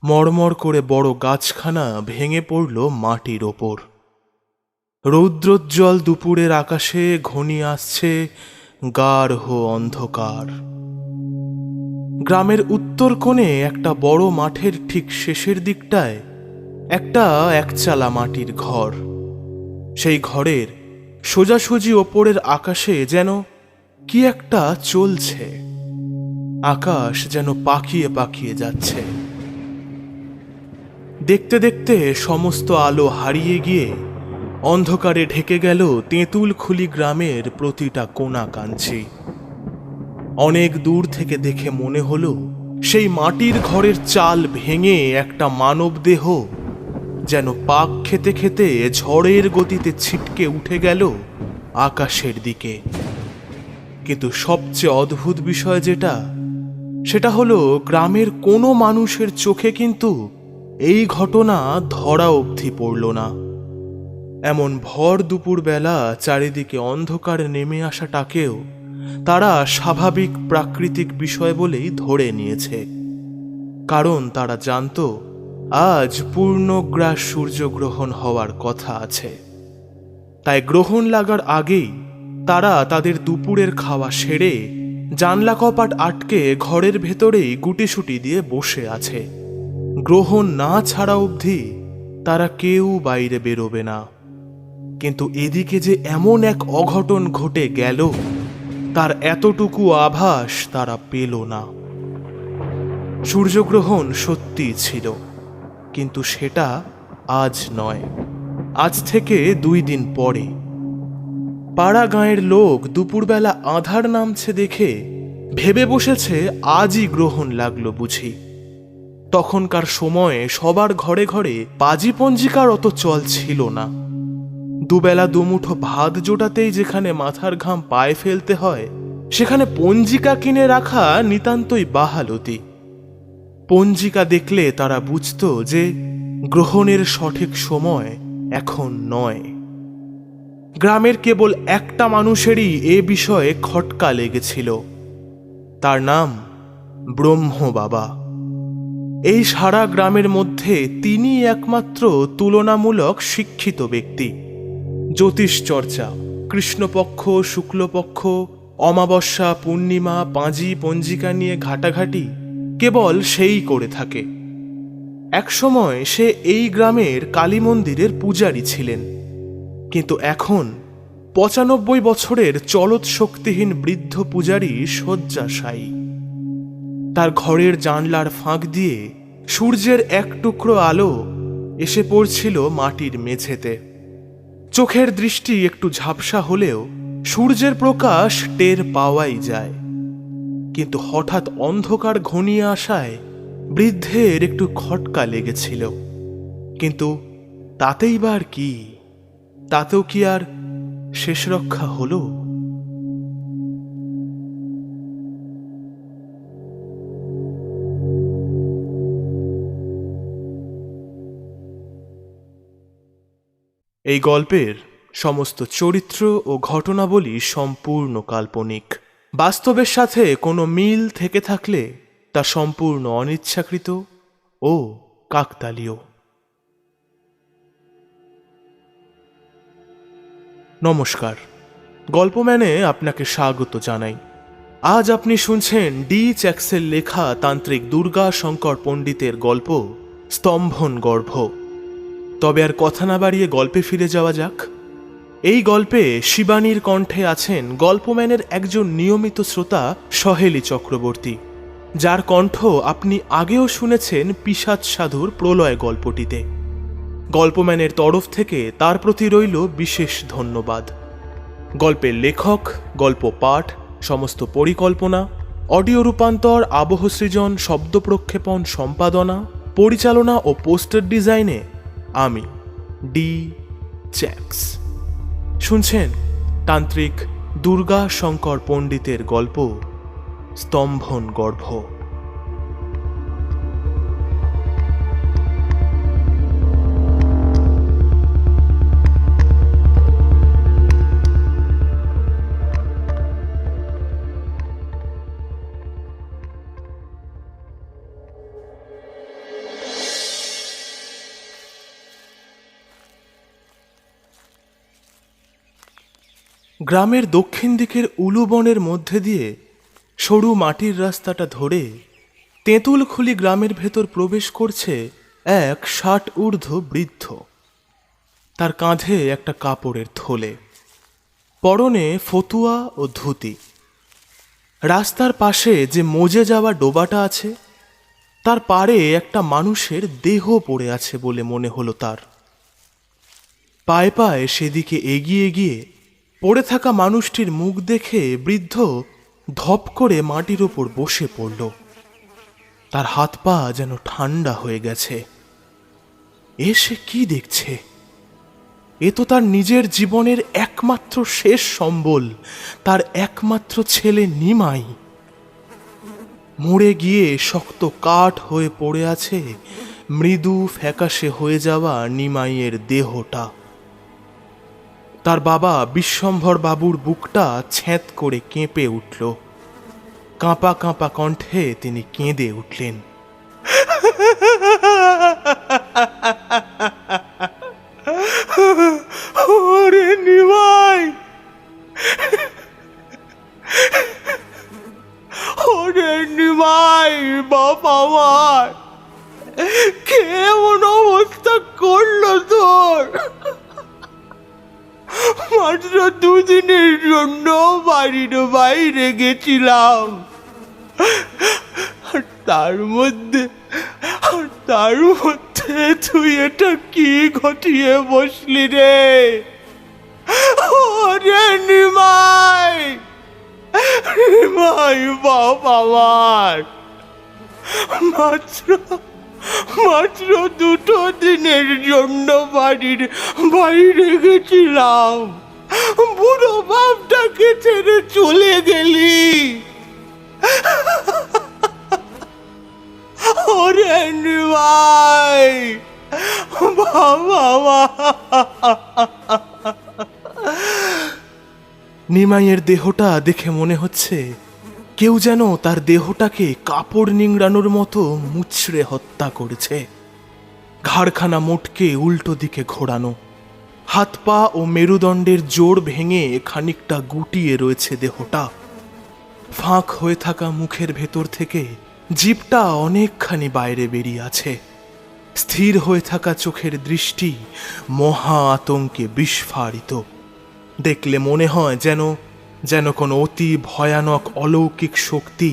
মড়মড় করে বড় গাছখানা ভেঙে পড়ল মাটির ওপর। রৌদ্রোজ্জ্বল দুপুরের আকাশে ঘনিয়ে আসছে গাঢ় অন্ধকার। গ্রামের উত্তর কোণে একটা বড় মাঠের ঠিক শেষের দিকটায় একটা একচালা মাটির ঘর। সেই ঘরের সোজাসুজি ওপরের আকাশে যেন কি একটা চলছে। আকাশ যেন পাকিয়ে পাকিয়ে যাচ্ছে। দেখতে দেখতে সমস্ত আলো হারিয়ে গিয়ে অন্ধকারে ঢেকে গেল তেঁতুলখুলি গ্রামের প্রতিটা কোণা কাঞ্চি। অনেক দূর থেকে দেখে মনে হলো সেই মাটির ঘরের চাল ভেঙে একটা মানব দেহ যেন পাক খেতে খেতে ঝড়ের গতিতে ছিটকে উঠে গেল আকাশের দিকে। কিন্তু সবচেয়ে অদ্ভুত বিষয় সেটা হলো গ্রামের কোনো মানুষের চোখে কিন্তু এই ঘটনা ধরা অবধি পড়ল না। এমন ভর দুপুরবেলা চারিদিকে অন্ধকার নেমে আসাটাকেও তারা স্বাভাবিক প্রাকৃতিক বিষয় বলেই ধরে নিয়েছে। কারণ তারা জানত আজ পূর্ণগ্রাস সূর্যগ্রহণ হওয়ার কথা আছে। তাই গ্রহণ লাগার আগেই তারা তাদের দুপুরের খাওয়া সেরে জানলা কপাট আটকে ঘরের ভেতরেই গুটিসুটি দিয়ে বসে আছে। গ্রহণ না ছাড়া অবধি তারা কেউ বাইরে বেরোবে না। কিন্তু এদিকে যে এমন এক অঘটন ঘটে গেল তার এতটুকু আভাস তারা পেল না। সূর্যগ্রহণ সত্যি ছিল, কিন্তু সেটা আজ নয়, আজ থেকে 2 দিন পরে। পাড়া গাঁয়ের লোক দুপুরবেলা আঁধার নামছে দেখে ভেবে বসেছে আজই গ্রহণ লাগলো বুঝি। তখনকার সময়ে সবার ঘরে ঘরে পাজি পঞ্জিকার অত চল ছিল না। দুবেলা দুমুঠো ভাত জোটাতেই যেখানে মাথার ঘাম পায়ে ফেলতে হয়, সেখানে পঞ্জিকা কিনে রাখা নিতান্তই বাহালতি। পঞ্জিকা দেখলে তারা বুঝত যে গ্রহণের সঠিক সময় এখন নয়। গ্রামের কেবল একটা মানুষেরই এ বিষয়ে খটকা লেগেছিল। তার নাম ব্রহ্ম বাবা। এই সারা গ্রামের মধ্যে তিনি একমাত্র তুলনামূলক শিক্ষিত ব্যক্তি। জ্যোতিষ চর্চা, কৃষ্ণপক্ষ, শুক্লপক্ষ, অমাবস্যা, পূর্ণিমা, পাঁজি পঞ্জিকা নিয়ে ঘাটাঘাটি কেবল সেই করে থাকে। একসময় সে এই গ্রামের কালী মন্দিরের পূজারী ছিলেন, কিন্তু এখন 95 বছরের চলত শক্তিহীন বৃদ্ধ পূজারী শয্যাশায়ী। তার ঘরের জানলার ফাঁক দিয়ে সূর্যের এক টুকরো আলো এসে পড়ছিল মাটির মেঝেতে। চোখের দৃষ্টি একটু ঝাপসা হলেও সূর্যের প্রকাশ টের পাওয়াই যায়। কিন্তু হঠাৎ অন্ধকার ঘনিয়ে আসায় বৃদ্ধের একটু খটকা লেগেছিল। কিন্তু তাতেই বার কি? তাতেও কি আর শেষ রক্ষা হলো? এই গল্পের সমস্ত চরিত্র ও ঘটনাবলী সম্পূর্ণ কাল্পনিক। বাস্তবের সাথে কোনো মিল থেকে থাকলে তা সম্পূর্ণ অনিচ্ছাকৃত ও কাকতালীয়। নমস্কার, গল্পম্যানে আপনাকে স্বাগত জানাই। আজ আপনি শুনছেন ডি চ্যাক্সের লেখা তান্ত্রিক দুর্গা শঙ্কর পণ্ডিতের গল্প স্তম্ভন গর্ভ। তবে আর কথা না বাড়িয়ে গল্পে ফিরে যাওয়া যাক। এই গল্পে শিবানীর কণ্ঠে আছেন গল্পম্যানের একজন নিয়মিত শ্রোতা সহেলি চক্রবর্তী, যার কণ্ঠ আপনি আগেও শুনেছেন পিশাচ সাধুর প্রলয় গল্পটিতে। গল্পম্যানের তরফ থেকে তার প্রতি রইল বিশেষ ধন্যবাদ। গল্পের লেখক, গল্প পাঠ, সমস্ত পরিকল্পনা, অডিও রূপান্তর, আবহ সৃজন, শব্দ প্রক্ষেপণ, সম্পাদনা, পরিচালনা ও পোস্টার ডিজাইনে আমি ডি চ্যাক্স। শুনছেন তান্ত্রিক দুর্গা শঙ্কর পণ্ডিতের গল্প স্তম্ভন গর্ভ। গ্রামের দক্ষিণ দিকের উলুবনের মধ্যে দিয়ে সরু মাটির রাস্তাটা ধরে তেঁতুলখুলি গ্রামের ভেতর প্রবেশ করছে এক 60 ঊর্ধ্ব বৃদ্ধ। তার কাঁধে একটা কাপড়ের থলে, পরনে ফতুয়া ও ধুতি। রাস্তার পাশে যে মজে যাওয়া ডোবাটা আছে তার পাড়ে একটা মানুষের দেহ পড়ে আছে বলে মনে হলো তার। পায়ে পায়ে সেদিকে এগিয়ে গিয়ে পড়ে থাকা মানুষটির মুখ দেখে বৃদ্ধ ধপ করে মাটির ওপর বসে পড়ল। তার হাত পা যেন ঠান্ডা হয়ে গেছে। সে কি দেখছে? এ তো তার নিজের জীবনের একমাত্র শেষ সম্বল, তার একমাত্র ছেলে নিমাই। মরে গিয়ে শক্ত কাঠ হয়ে পড়ে আছে মৃদু ফ্যাকাশে হয়ে যাওয়া নিমাইয়ের দেহটা। তার বাবা বিশ্বম্ভর বাবুর বুকটা ছ্যাঁত করে কেঁপে উঠল। কাঁপা কাঁপা কণ্ঠে তিনি কেঁদে উঠলেন। ওরে নিমাই, ওরে নিমাই, বাবা আমার কেমন অবস্থা করলো তোর? মাত্র 2 দিনের জন্য বাড়ির বাইরে গেছিলাম, তার মধ্যে তুই এটা কি ঘটিয়ে বসলি রে? ওরে নিমাই, নিমাই বাবা আমার, মাত্র 2 দিনের জন্য বাড়ির বাইরে গেছিলাম, বুড়ো বাপটাকে ছেড়ে চলে গেলি। ওরে নিমাই বাবা। নিমাইয়ের দেহটা দেখে মনে হচ্ছে কেউ যেন তার দেহটাকে কাপড় নিংড়ানোর মতো মুচড়ে হত্যা করেছে। ঘাড়খানা মোটকে উল্টো দিকে ঘোরানো, হাত পা ও মেরুদণ্ডের জোড় ভেঙে খানিকটা গুটিয়ে রয়েছে দেহটা। ফাঁক হয়ে থাকা মুখের ভেতর থেকে জিভটা অনেকখানি বাইরে বেরিয়ে আছে। স্থির হয়ে থাকা চোখের দৃষ্টি মহা আতঙ্কে বিস্ফারিত। দেখলে মনে হয় যেন কোনো অতি ভয়ানক অলৌকিক শক্তি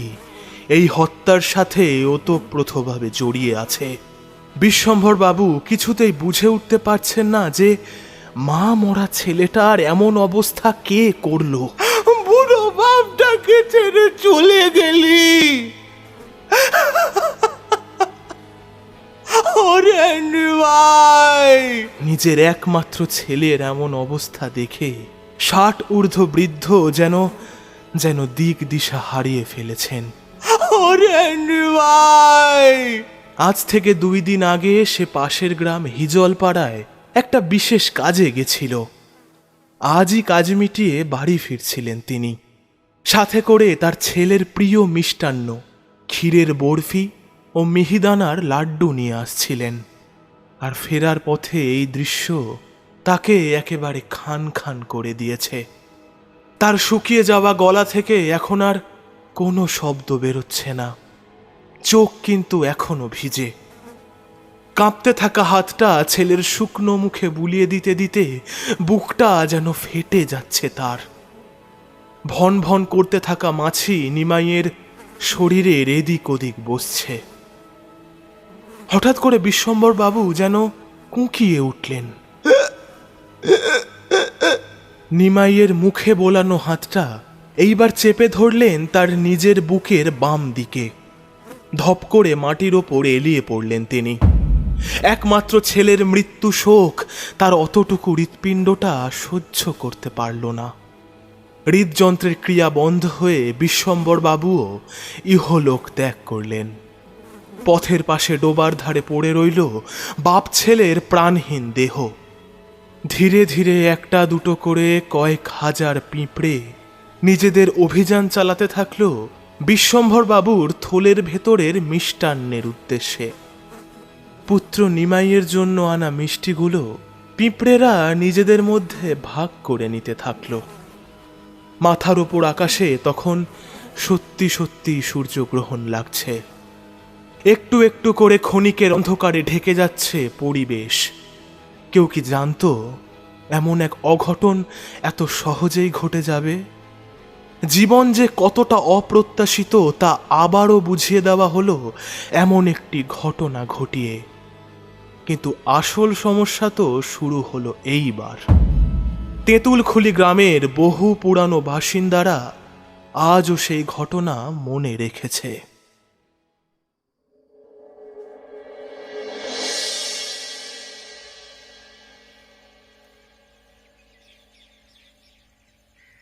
এই হত্যার সাথে ওতপ্রোতভাবে জড়িয়ে আছে। বিশ্বম্ভর বাবু কিছুতেই বুঝে উঠতে পারছেন না যে মা মরা ছেলেটার এমন অবস্থা কে করলো। বুড়ো বাপটাকে ছেড়ে চলে গেলি। ওরে নিমাই, নিজের একমাত্র ছেলের এমন অবস্থা দেখে 60 ঊর্ধ্ব বৃদ্ধ যেন দিক দিশা হারিয়ে ফেলেছেন। ওরে নিমাই, আজ থেকে 2 দিন আগে সে পাশের গ্রাম হিজলপাড়ায় একটা বিশেষ কাজে গেছিল। আজই কাজ মিটিয়ে বাড়ি ফিরছিলেন তিনি। সাথে করে তার ছেলের প্রিয় মিষ্টান্ন ক্ষীরের বরফি ও মিহিদানার লাড্ডু নিয়ে আসছিলেন। আর ফেরার পথে এই দৃশ্য তাকে একেবারে খান খান করে দিয়েছে। তার শুকিয়ে যাওয়া গলা থেকে এখন আর কোনো শব্দ বেরোচ্ছে না। চোখ কিন্তু এখনো ভিজে। কাঁপতে থাকা হাতটা ছেলের শুকনো মুখে বুলিয়ে দিতে দিতে বুকটা যেন ফেটে যাচ্ছে তার। ভন ভন করতে থাকা মাছি নিমাইয়ের শরীরের এদিক ওদিক বসছে। হঠাৎ করে বিশ্বম্ভর বাবু যেন কুঁকিয়ে উঠলেন। নিমাইয়ের মুখে বোলানো হাতটা এইবার চেপে ধরলেন তার নিজের বুকের বাম দিকে। ধপ করে মাটির ওপর এলিয়ে পড়লেন তিনি। একমাত্র ছেলের মৃত্যু শোক তার অতটুকু হৃৎপিণ্ডটা সহ্য করতে পারল না। হৃদযন্ত্রের ক্রিয়া বন্ধ হয়ে বিশ্বম্ভর বাবুও ইহলোক ত্যাগ করলেন। পথের পাশে ডোবার ধারে পড়ে রইল বাপ ছেলের প্রাণহীন দেহ। ধীরে ধীরে 1-2 করে কয়েক হাজার পিঁপড়ে নিজেদের অভিযান চালাতে থাকল বিশ্বম্ভর বাবুর থলের ভেতরের মিষ্টান্নের উদ্দেশ্যে। পুত্র নিমাইয়ের জন্য আনা মিষ্টিগুলো পিঁপড়েরা নিজেদের মধ্যে ভাগ করে নিতে থাকল। মাথার উপর আকাশে তখন সত্যি সত্যি সূর্যগ্রহণ লাগছে। একটু একটু করে ক্ষণিকের অন্ধকারে ঢেকে যাচ্ছে পরিবেশ। কেউ কি জানতো এমন এক অঘটন এত সহজেই ঘটে যাবে? জীবন যে কতটা অপ্রত্যাশিত তা আবারও বুঝিয়ে দেওয়া হলো এমন একটি ঘটনা ঘটিয়ে। কিন্তু আসল সমস্যা তো শুরু হলো এইবার। তেঁতুলখুলি গ্রামের বহু পুরানো বাসিন্দারা আজও সেই ঘটনা মনে রেখেছে।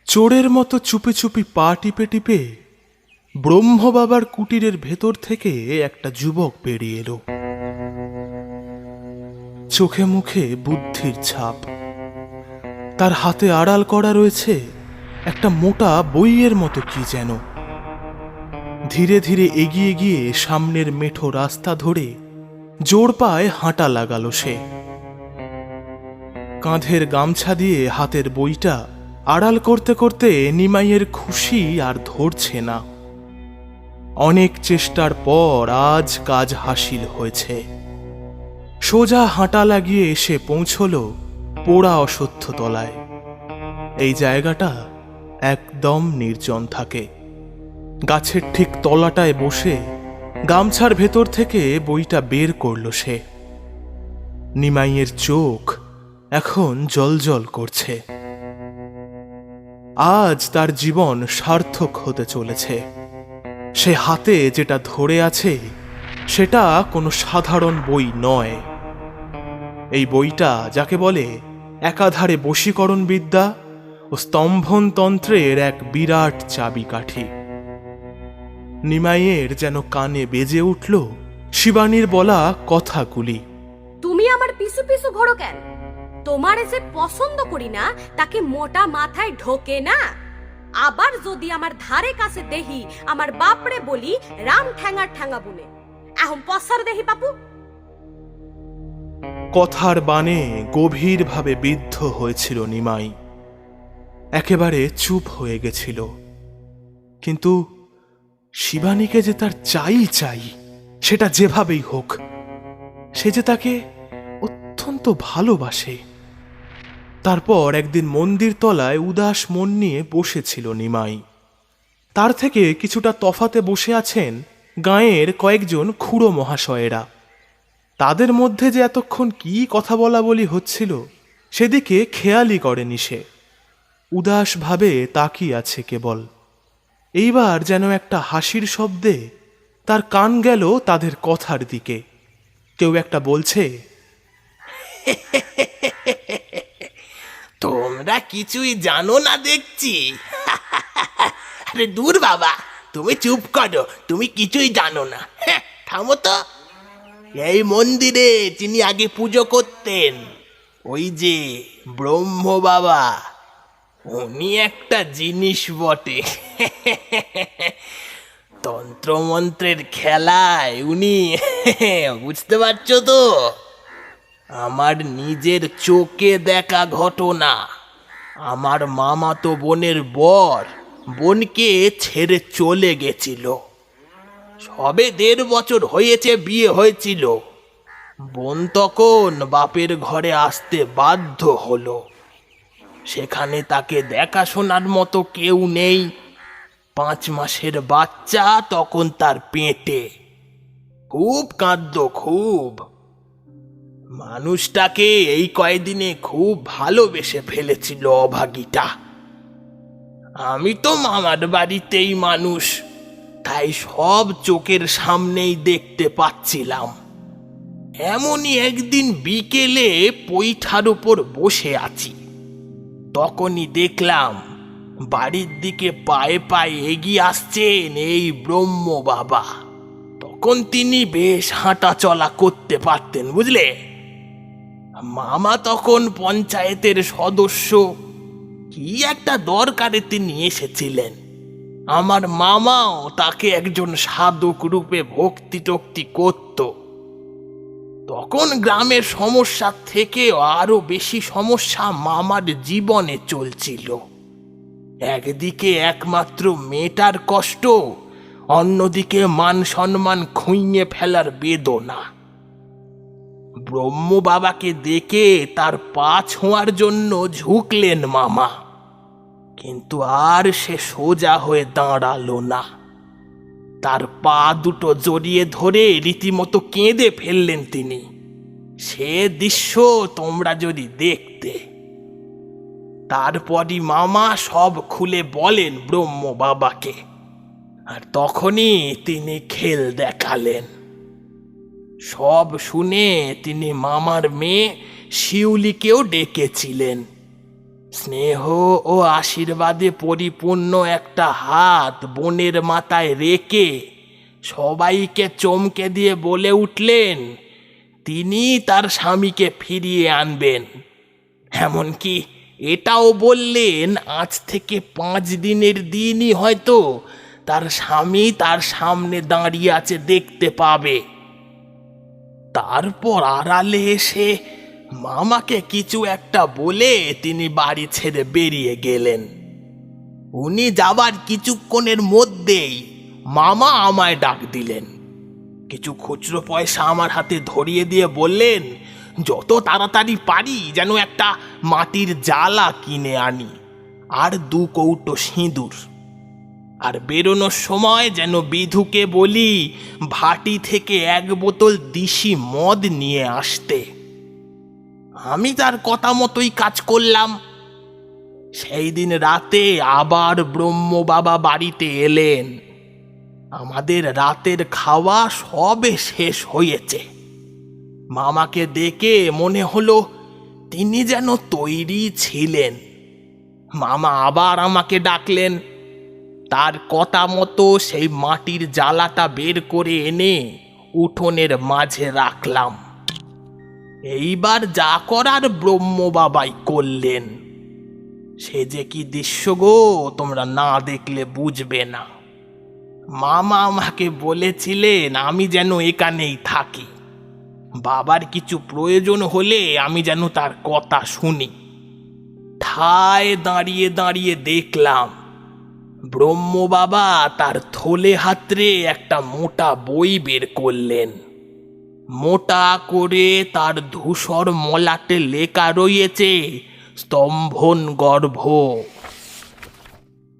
চোরের মতো চুপি চুপি পা টিপে টিপে ব্রহ্মবাবার কুটিরের ভেতর থেকে একটা যুবক বেরিয়ে এলো। চোখে মুখে বুদ্ধির ছাপ। তার হাতে আড়াল করা রয়েছে একটা মোটা বইয়ের মতো কি যেন। ধীরে ধীরে এগিয়ে গিয়ে সামনের মেঠো রাস্তা ধরে জোর পায়ে হাঁটা লাগালো সে। কাঁধের গামছা দিয়ে হাতের বইটা আড়াল করতে করতে নিমাইয়ের খুশি আর ধরছে না। অনেক চেষ্টার পর আজ কাজ হাসিল হয়েছে। সোজা হাঁটা লাগিয়ে এসে পৌঁছল পোড়া অশ্বত্থ তলায়। এই জায়গাটা একদম নির্জন থাকে। গাছের ঠিক তলাটায় বসে গামছার ভেতর থেকে বইটা বের করল সে। নিমাইয়ের চোখ এখন জলজল করছে। আজ তার জীবন সার্থক হতে চলেছে। সে হাতে যেটা ধরে আছে সেটা কোনো সাধারণ বই নয়। এই বইটা যাকে বলে একাধারে বশীকরণ বিদ্যা ও স্তম্ভন তন্ত্রের এক বিরাট চাবিকাঠি। নিমাইয়ের যেন কানে বেজে উঠল শিবানীর বলা কথাগুলি। তুমি আমার পিছু পিছু ঘোরো কেন? তোমার যে পছন্দ করি না তাকে মোটা মাথায় ঢোকে না। আবার যদি আমার ধারে কাছে দেহি আমার বাপরে বলি রাম ঠ্যাঙার ঠ্যাঙা বলে। এখন পসার দেহি বাপু। কথার বাণে গভীরভাবে বিদ্ধ হয়েছিল নিমাই। একেবারে চুপ হয়ে গেছিল। কিন্তু শিবানীকে যে তার চাই সেটা যেভাবেই হোক, সে যে তাকে অত্যন্ত ভালোবাসে। তারপর একদিন মন্দির তলায় উদাস মন নিয়ে বসেছিল নিমাই। তার থেকে কিছুটা তফাতে বসে আছেন গাঁয়ের কয়েকজন খুড়ো মহাশয়েরা। তাদের মধ্যে যে এতক্ষণ কি কথা বলা বলি হচ্ছিল সেদিকে খেয়ালই করেনি সে। উদাসভাবে তাকিয়ে আছে কেবল। এইবার যেন একটা হাসির শব্দে তার কান গেল তাদের কথার দিকে। কেউ একটা বলছে, তোমরা কিছুই জানো না দেখছি। আরে দূর বাবা, তুমি চুপ করো, তুমি কিছুই জানো না। থামো তো। এই মন্দিরে যিনি আগে পুজো করতেন, ওই যে ব্রহ্ম বাবা, উনি একটা জিনিস বটে। তন্ত্রমন্ত্রের খেলায় উনি, বুঝতে পারছো তো, আমার নিজের চোখে দেখা ঘটনা। আমার মামাতো বোনের বর বোনকে ছেড়ে চলে গেছিল। সবে 1.5 বছর হয়েছে বিয়ে হয়েছিল। বোন তখন বাপের ঘরে আসতে বাধ্য হলো। সেখানে তাকে দেখাশোনার মতো কেউ নেই। 5 মাসের বাচ্চা তখন তার পেটে। খুব কাঁদতো, খুব। মানুষটাকে এই কয়েকদিনে খুব ভালোবেসে ফেলেছিল অভাগীটা। আমি তো মামার বাড়িতেই মানুষ, তাই সব চোখের সামনেই দেখতে পাচ্ছিলাম। এমনই একদিন বিকেলে পৈঠার উপর বসে আছি, তখনই দেখলাম বাড়ির দিকে পায়ে পায়ে এগিয়ে আসছেন এই ব্রহ্ম বাবা। তখন তিনি বেশ হাঁটা চলা করতে পারতেন, বুঝলে। মামা তখন পঞ্চায়েতের সদস্য। কি একটা দরকারে তিনি এসেছিলেন। আমার মামাও তাকে একজন সাধক রূপে ভক্তি টক্তি করত। তখন গ্রামের সমস্যা থেকে আরো বেশি সমস্যা মামার জীবনে চলছিল। একদিকে একমাত্র মেয়েটার কষ্ট, অন্যদিকে মান সম্মান খুইয়ে ফেলার বেদনা। ব্রহ্ম বাবাকে দেখে তার পা ছোঁয়ার জন্য ঝুঁকলেন মামা, কিন্তু আর সে সোজা হয়ে দাঁড়ালো না। তার পা দুটো জড়িয়ে ধরে রীতিমতো কেঁদে ফেললেন তিনি। সে দৃশ্য তোমরা যদি দেখতে। তারপরই মামা সব খুলে বলেন ব্রহ্ম বাবাকে, আর তখনই তিনি খেল দেখালেন। সব শুনে তিনি মামার মেয়ে শিউলিকেও ডেকেছিলেন। স্নেহ ও আশীর্বাদে পরিপূর্ণ একটা হাত বোনের মাথায় রেখে সবাইকে চমকে দিয়ে বলে উঠলেন তিনি তার স্বামীকে ফিরিয়ে আনবেন। এমনকি এটাও বললেন আজ থেকে 5 দিনের দিনই হয়তো তার স্বামী তার সামনে দাঁড়িয়ে আছে দেখতে পাবে। তারপর আড়ালে এসে মামাকে কিছু একটা বলে তিনি বাড়ি ছেড়ে বেরিয়ে গেলেন। উনি যাবার কিছুক্ষণের মধ্যেই মামা আমায় ডাক দিলেন। কিছু খুচরো পয়সা আমার হাতে ধরিয়ে দিয়ে বললেন যত তাড়াতাড়ি পারি যেন একটা মাটির জালা কিনে আনি, আর 2 কৌটো সিঁদুর। আর বেরোনোর সময় যেন বিধুকে বলি ভাটি থেকে 1 বোতল দিশি মদ নিয়ে আসতে। আমি তার কথা মতোই কাজ করলাম। সেই দিন রাতে আবার ব্রহ্ম বাবা বাড়িতে এলেন। আমাদের রাতের খাওয়া সবে শেষ হয়েছে। মামাকে দেখে মনে হলো তিনি যেন তৈরি ছিলেন। মামা আবার আমাকে ডাকলেন। তার কথা মতো সেই মাটির জালাটা বের করে এনে উঠোনের মাঝে রাখলাম। এইবার যা করার ব্রহ্ম বাবাই করলেন। সে যে কি দৃশ্য গো, তোমরা না দেখলে বুঝবে না। মামা আমাকে বলেছিলেন আমি যেন এখানেই থাকি। বাবার কিছু প্রয়োজন হলে আমি যেন তার কথা শুনি। ঠায় দাঁড়িয়ে দাঁড়িয়ে দেখলাম ব্রহ্ম বাবা তার থলে হাতরে একটা মোটা বই বের করলেন। মোটা করে তার ধূসর মলাটে লেখা রয়েছে স্তম্ভন গর্ভ।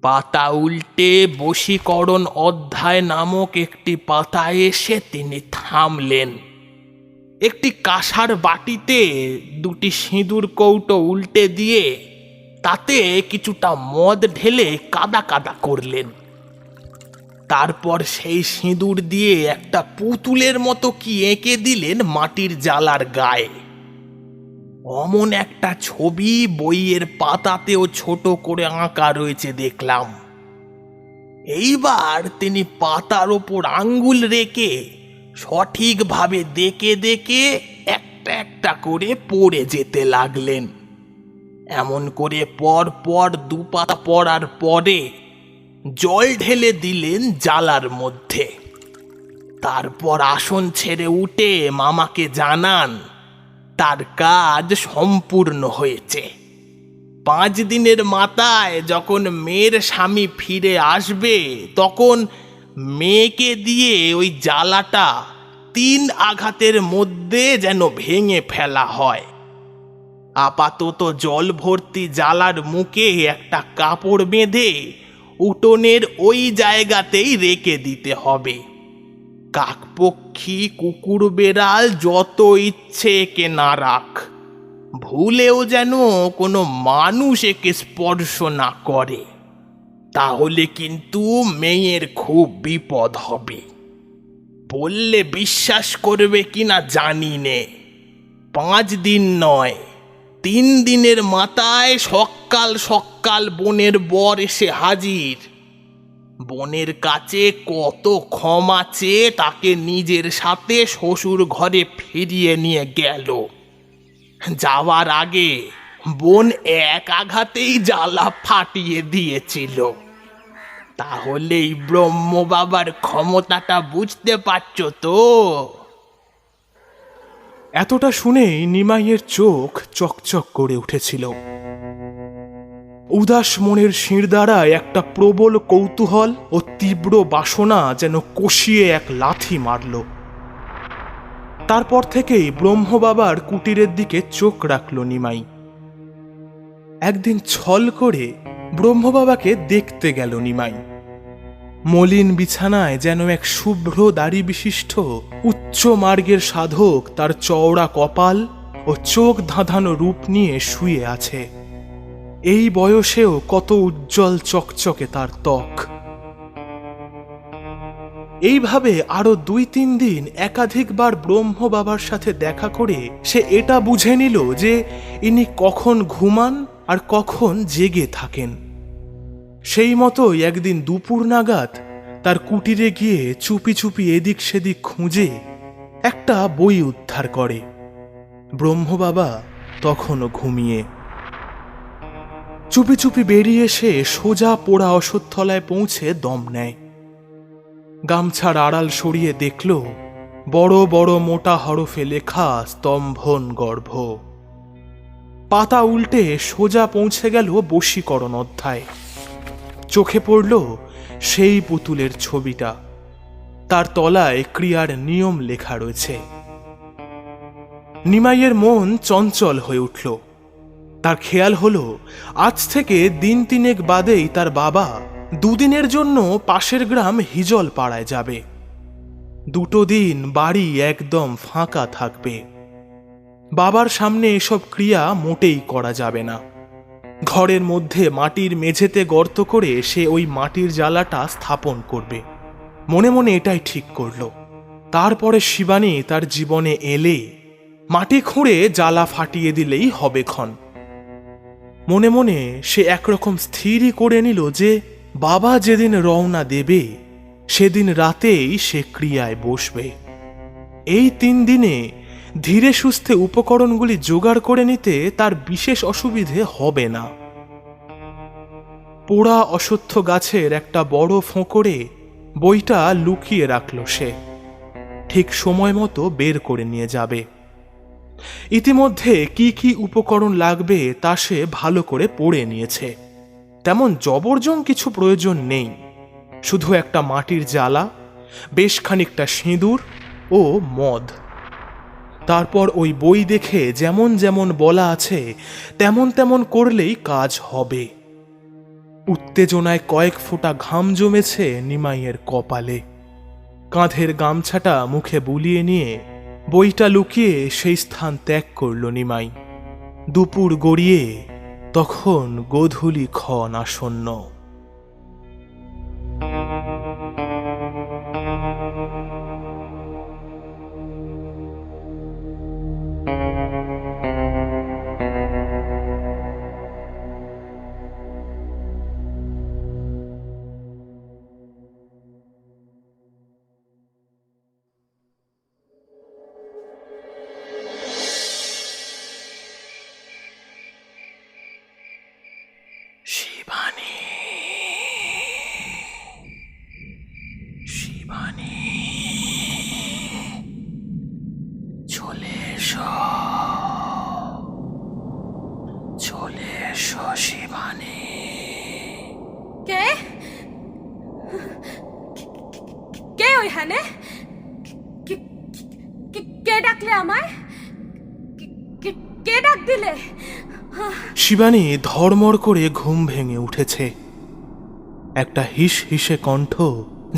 পাতা উল্টে বশীকরণ অধ্যায় নামক একটি পাতায় এসে তিনি থামলেন। একটি কাঁসার বাটিতে 2টি সিঁদুর কৌটো উল্টে দিয়ে তাতে কিছুটা মদ ঢেলে কাদা কাদা করলেন। তারপর সেই সিঁদুর দিয়ে একটা পুতুলের মতো কি এঁকে দিলেন মাটির জালার গায়ে। অমন একটা ছবি বইয়ের পাতাতেও ছোট করে আঁকা রয়েছে দেখলাম। এইবার তিনি পাতার ওপর আঙ্গুল রেখে সঠিকভাবে দেখে দেখে একটা একটা করে পড়ে যেতে লাগলেন। এমন করে পর পর 2 পাতা পড়ার পরে জল ঢেলে দিলেন জালার মধ্যে। তারপর আসন ছেড়ে উঠে মামাকে জানান তার কাজ সম্পূর্ণ হয়েছে। 5 দিনের মাথায় যখন মেয়ের স্বামী ফিরে আসবে তখন মেয়েকে দিয়ে ওই জালাটা 3 আঘাতের মধ্যে যেন ভেঙে ফেলা হয়। আপাতত জল ভর্তি জালার মুখে একটা কাপড় বেঁধে উঠোনের ওই জায়গাতেই রেখে দিতে হবে। কাকপক্ষী কুকুর বেড়াল যত ইচ্ছে একে না রাখ, ভুলেও যেন কোনো মানুষ একে স্পর্শ না করে, তাহলে কিন্তু মেয়ের খুব বিপদ হবে। বললে বিশ্বাস করবে কিনা জানি নে, 5 দিন নয় 3 দিনের মাথায় সকাল সকাল বোনের বর এসে হাজির। বোনের কাছে কত ক্ষমা চেয়ে তাকে নিজের সাথে শ্বশুর ঘরে ফিরিয়ে নিয়ে গেল। যাওয়ার আগে বোন 1 আঘাতেই জালা ফাটিয়ে দিয়েছিল। তাহলেই ব্রহ্ম বাবার ক্ষমতাটা বুঝতে পারছো তো? এতটা শুনেই নিমাইয়ের চোখ চকচক করে উঠেছিল। উদাস মনের শিরদাঁড়ায় একটা প্রবল কৌতূহল ও তীব্র বাসনা যেন কষিয়ে এক লাথি মারল। তারপর থেকেই ব্রহ্মবাবার কুটিরের দিকে চোখ রাখল নিমাই। একদিন ছল করে ব্রহ্মবাবাকে দেখতে গেল নিমাই। মলিন বিছানায় যেন এক শুভ্র দাড়ি বিশিষ্ট উচ্চ মার্গের সাধক তার চওড়া কপাল ও চোখ ধাঁধানো রূপ নিয়ে শুয়ে আছে। এই বয়সেও কত উজ্জ্বল চকচকে তার ত্বক। এইভাবে আরো 2-3 দিন একাধিকবার ব্রহ্ম বাবার সাথে দেখা করে সে এটা বুঝে নিল যে ইনি কখন ঘুমান আর কখন জেগে থাকেন। সেই মতোই একদিন দুপুর নাগাদ তার কুটিরে গিয়ে চুপি চুপি এদিক সেদিক খুঁজে একটা বই উদ্ধার করে। ব্রহ্ম বাবা তখনও ঘুমিয়ে। চুপি চুপি বেরিয়ে এসে সোজা পোড়া অশ্বত্থতলায় পৌঁছে দম নেয়। গামছার আড়াল সরিয়ে দেখল বড় বড় মোটা হরফে লেখা স্তম্ভন গর্ভ। পাতা উল্টে সোজা পৌঁছে গেল বশীকরণ অধ্যায়। চোখে পড়ল সেই পুতুলের ছবিটা। তার তলায় ক্রিয়ার নিয়ম লেখা রয়েছে। নিমাইয়ের মন চঞ্চল হয়ে উঠল। তার খেয়াল হলো আজ থেকে দিন 3 বাদেই তার বাবা 2 দিনের জন্য পাশের গ্রাম হিজল পাড়ায় যাবে। 2 দিন বাড়ি একদম ফাঁকা থাকবে। বাবার সামনে এসব ক্রিয়া মোটেই করা যাবে না। ঘরের মধ্যে মাটির মেঝেতে গর্ত করে সে ওই মাটির জ্বালাটা স্থাপন করবে। মনে মনে এটাই ঠিক করল। তারপরে শিবানী তার জীবনে এলে মাটি খুঁড়ে জ্বালা ফাটিয়ে দিলেই হবে ক্ষণ। মনে মনে সে একরকম স্থিরই করে নিল যে বাবা যেদিন রওনা দেবে সেদিন রাতেই সে ক্রিয়ায় বসবে। এই 3 দিনে ধীরে সুস্থে উপকরণগুলি জোগাড় করে নিতে তার বিশেষ অসুবিধে হবে না। পোড়া অশ্বত্থ গাছের একটা বড় ফোঁকরে বইটা লুকিয়ে রাখল সে। ঠিক সময় মতো বের করে নিয়ে যাবে। ইতিমধ্যে কি কি উপকরণ লাগবে তা সে ভালো করে পড়ে নিয়েছে। তেমন জবরজং কিছু প্রয়োজন নেই। শুধু একটা মাটির জ্বালা, বেশ খানিকটা সিঁদুর ও মদ। তারপর ওই বই দেখে যেমন যেমন বলা আছে তেমন তেমন করলেই কাজ হবে। উত্তেজনায় কয়েক ফোঁটা ঘাম জমেছে নিমাইয়ের কপালে। কাঁধের গামছাটা মুখে বুলিয়ে নিয়ে বইটা লুকিয়ে সেই স্থান ত্যাগ করল নিমাই। দুপুর গড়িয়ে তখন গোধূলি ক্ষণ আসন্ন। শিবানী, শিবানী, চলে এসো, চলে এসো শিবানী। কে কে ওইখানে? কে ডাকলে আমায়? কে ডাক দিলে? শিবানী ধর্মর করে ঘুম ভেঙে উঠেছে। একটা হিস হিসে কণ্ঠ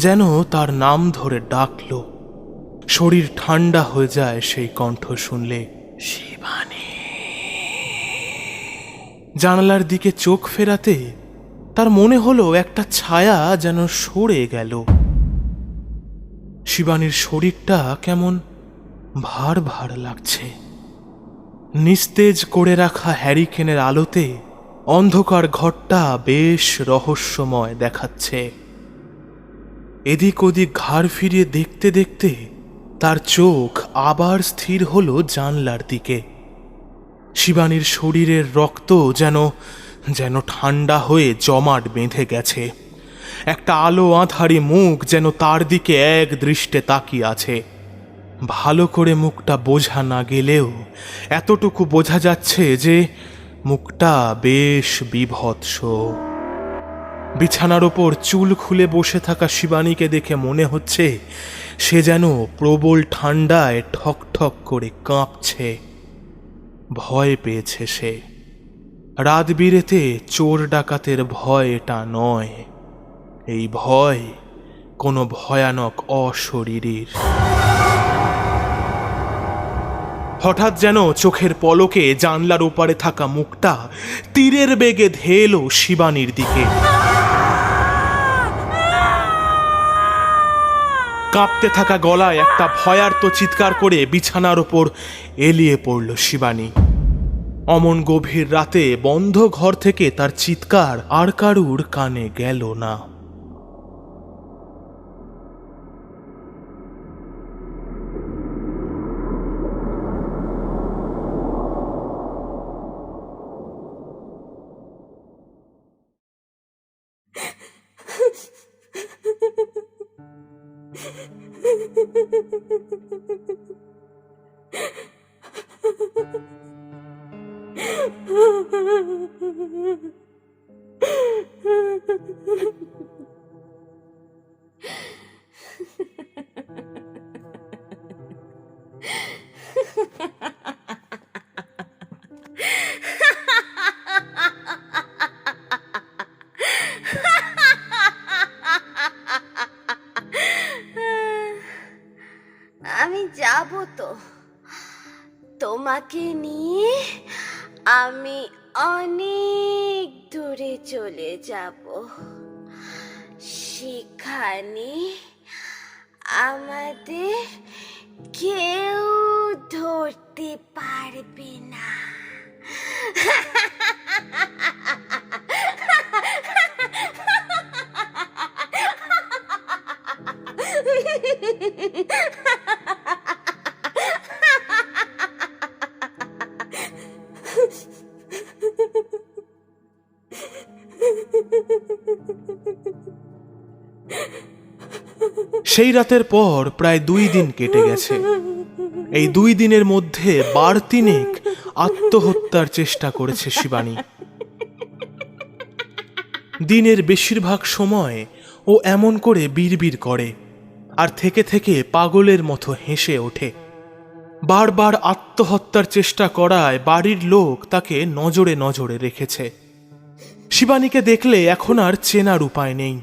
যেন তার নাম ধরে ডাকল। শরীর ঠান্ডা হয়ে যায় সেই কণ্ঠ শুনলে। শিবানী। জানালার দিকে চোখ ফেরাতে তার মনে হলো একটা ছায়া যেন সরে গেল। শিবানীর শরীরটা কেমন ভার ভার লাগছে। নিস্তেজ করে রাখা হ্যারিকেনের আলোতে অন্ধকার ঘরটা বেশ রহস্যময় দেখাচ্ছে। এদিক ওদিক ঘাড় ফিরিয়ে দেখতে দেখতে তার চোখ আবার স্থির হলো জানলার দিকে। শিবানীর শরীরের রক্ত যেন যেন ঠান্ডা হয়ে জমাট বেঁধে গেছে। একটা আলো আঁধারি মুখ যেন তার দিকে এক দৃষ্টে তাকিয়ে আছে। ভালো করে মুখটা বোঝা না গেলেও এতটুকু বোঝা যাচ্ছে যে মুখটা বেশ বিভৎস। বিছানার ওপর চুল খুলে বসে থাকা শিবানীকে দেখে মনে হচ্ছে সে যেন প্রবল ঠান্ডায় ঠক ঠক করে কাঁপছে। ভয় পেয়েছে সে। রাত বিরেতে চোর ডাকাতের ভয় এটা নয়, এই ভয় কোনো ভয়ানক অশরীরীর। হঠাৎ যেন চোখের পলকে জানলার ওপারে থাকা মুখটা তীরের বেগে ধেয়ে এলো শিবানীর দিকে। কাঁপতে থাকা গলায় একটা ভয়ার্ত চিৎকার করে বিছানার ওপর এলিয়ে পড়ল শিবানী। অমন গভীর রাতে বন্ধ ঘর থেকে তার চিৎকার আর কারুর কানে গেল না। আমি যাব তো, তোমাকে নিয়ে আমি অনেক দূরে চলে যাব। সেখানে আমাদের কেউ ধরতে পারবে না। সেই রাতের পর প্রায় 2 দিন কেটে গেছে। এই 2 দিনের মধ্যে 12 তিনেক আত্মহত্যার চেষ্টা করেছে শিবানী। দিনের বেশিরভাগ সময় ও এমন করে বিড়বিড় করে আর থেকে থেকে পাগলের মতো হেসে ওঠে। বারবার আত্মহত্যার চেষ্টা করায় বাড়ির লোক তাকে নজরে নজরে রেখেছে। শিবানীকে দেখলে এখন আর চেনার উপায় নেই।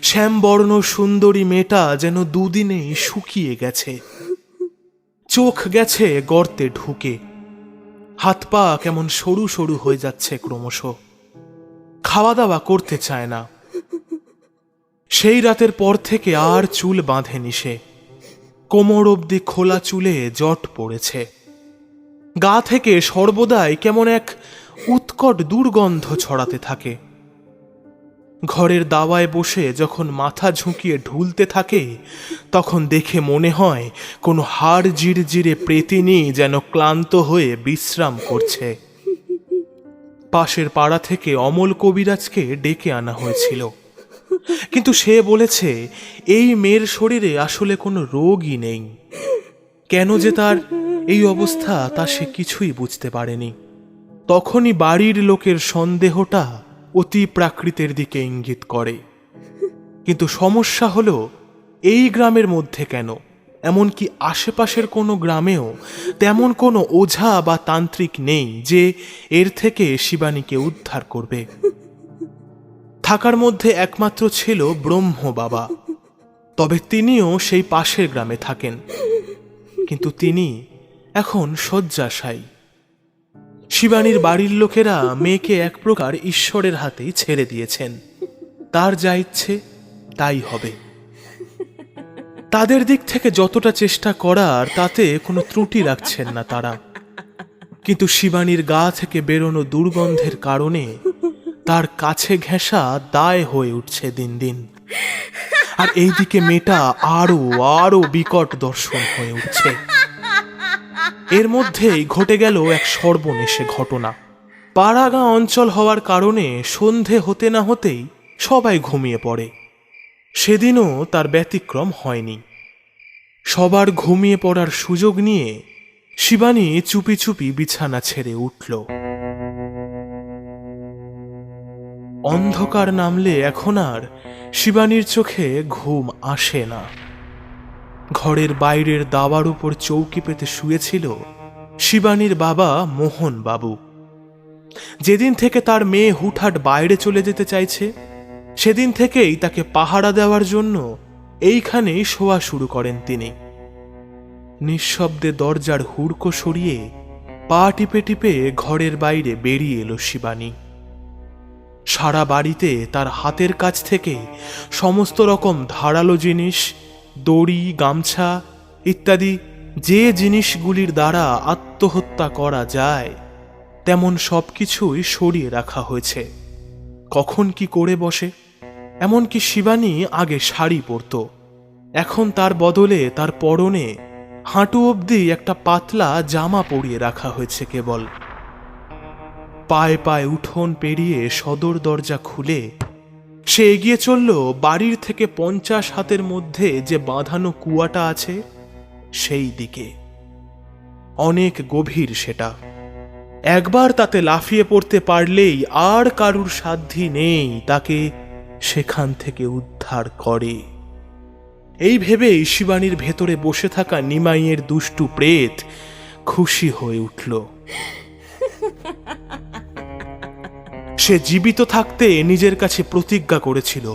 শ্যামবর্ণ সুন্দরী মেয়েটা যেন 2 দিনেই শুকিয়ে গেছে। চোখ গেছে গর্তে ঢুকে, হাত পা কেমন সরু সরু হয়ে যাচ্ছে ক্রমশ। খাওয়া দাওয়া করতে চায় না। সেই রাতের পর থেকে আর চুল বাঁধেনি সে। কোমর অবধি খোলা চুলে জট পড়েছে। গা থেকে সর্বদাই কেমন এক উৎকট দুর্গন্ধ ছড়াতে থাকে। ঘরের দাওয়ায় বসে যখন মাথা ঝুঁকিয়ে ঢুলতে থাকে তখন দেখে মনে হয় কোনো হাড় জিরজিরে প্রেতিনী যেন ক্লান্ত হয়ে বিশ্রাম করছে। পাশের পাড়া থেকে অমল কবিরাজকে ডেকে আনা হয়েছিল, কিন্তু সে বলেছে এই মেয়ের শরীরে আসলে কোনো রোগই নেই। কেন যে তার এই অবস্থা তা সে কিছুই বুঝতে পারেনি। তখনই বাড়ির লোকের সন্দেহটা অতি প্রাকৃতের দিকে ইঙ্গিত করে। কিন্তু সমস্যা হলো এই গ্রামের মধ্যে কেন, এমনকি আশেপাশের কোনো গ্রামেও তেমন কোনো ওঝা বা তান্ত্রিক নেই যে এর থেকে শিবানীকে উদ্ধার করবে। থাকার মধ্যে একমাত্র ছিল ব্রহ্ম বাবা, তবে তিনিও সেই পাশের গ্রামে থাকেন, কিন্তু তিনি এখন শয্যাশায়ী। শিবানীর বাড়ির লোকেরা মেয়েকে এক প্রকার ঈশ্বরের হাতেই ছেড়ে দিয়েছেন। তার যা ইচ্ছে তাই হবে। তাদের দিক থেকে যতটা চেষ্টা করার তাতে কোনো ত্রুটি রাখছেন না তারা। কিন্তু শিবানীর গা থেকে বেরোনো দুর্গন্ধের কারণে তার কাছে ঘেঁষা দায় হয়ে উঠছে দিন দিন। আর এইদিকে মেয়েটা আরো আরো বিকট দর্শন হয়ে উঠছে। এর মধ্যেই ঘটে গেল এক সর্বনেশে ঘটনা। পাড়াগাঁ অঞ্চল হওয়ার কারণে সন্ধে হতে না হতেই সবাই ঘুমিয়ে পড়ে। সেদিনও তার ব্যতিক্রম হয়নি। সবার ঘুমিয়ে পড়ার সুযোগ নিয়ে শিবানী চুপি চুপি বিছানা ছেড়ে উঠল। অন্ধকার নামলে এখন আর শিবানীর চোখে ঘুম আসে না। ঘরের বাইরের দাওয়ার উপর চৌকি পেতে শুয়েছিল শিবানীর বাবা মোহন বাবু। যেদিন থেকে তার মেয়ে হুটহাট বাইরে চলে যেতে চাইছে, সেদিন থেকেই তাকে পাহারা দেওয়ার জন্য এইখানেই শোয়া শুরু করেন তিনি। নিঃশব্দে দরজার হুড়কো সরিয়ে পা টিপে টিপে ঘরের বাইরে বেরিয়ে এলো শিবানী। সারা বাড়িতে তার হাতের কাছ থেকে সমস্ত রকম ধারালো জিনিস, দড়ি, গামছা ইত্যাদি যে জিনিসগুলির দ্বারা আত্মহত্যা করা যায় তেমন সবকিছুই সরিয়ে রাখা হয়েছে। কখন কি করে বসে, এমনকি শিবানী আগে শাড়ি পরত, এখন তার বদলে তার পরনে হাঁটু অবধি একটা পাতলা জামা পরিয়ে রাখা হয়েছে কেবল। পায়ে পায়ে উঠোন পেরিয়ে সদর দরজা খুলে সে এগিয়ে চলল বাড়ির থেকে 50 হাতের মধ্যে যে বাঁধানো কুয়াটা আছে সেই দিকে। অনেক গভীর সেটা, একবার তাতে লাফিয়ে পড়তে পারলেই আর কারুর সাধ্যি নেই তাকে সেখান থেকে উদ্ধার করে। এই ভেবেই শিবানীর ভেতরে বসে থাকা নিমাইয়ের দুষ্টু প্রেত খুশি হয়ে উঠল। সে জীবিত থাকতে নিজের কাছে প্রতিজ্ঞা করেছিল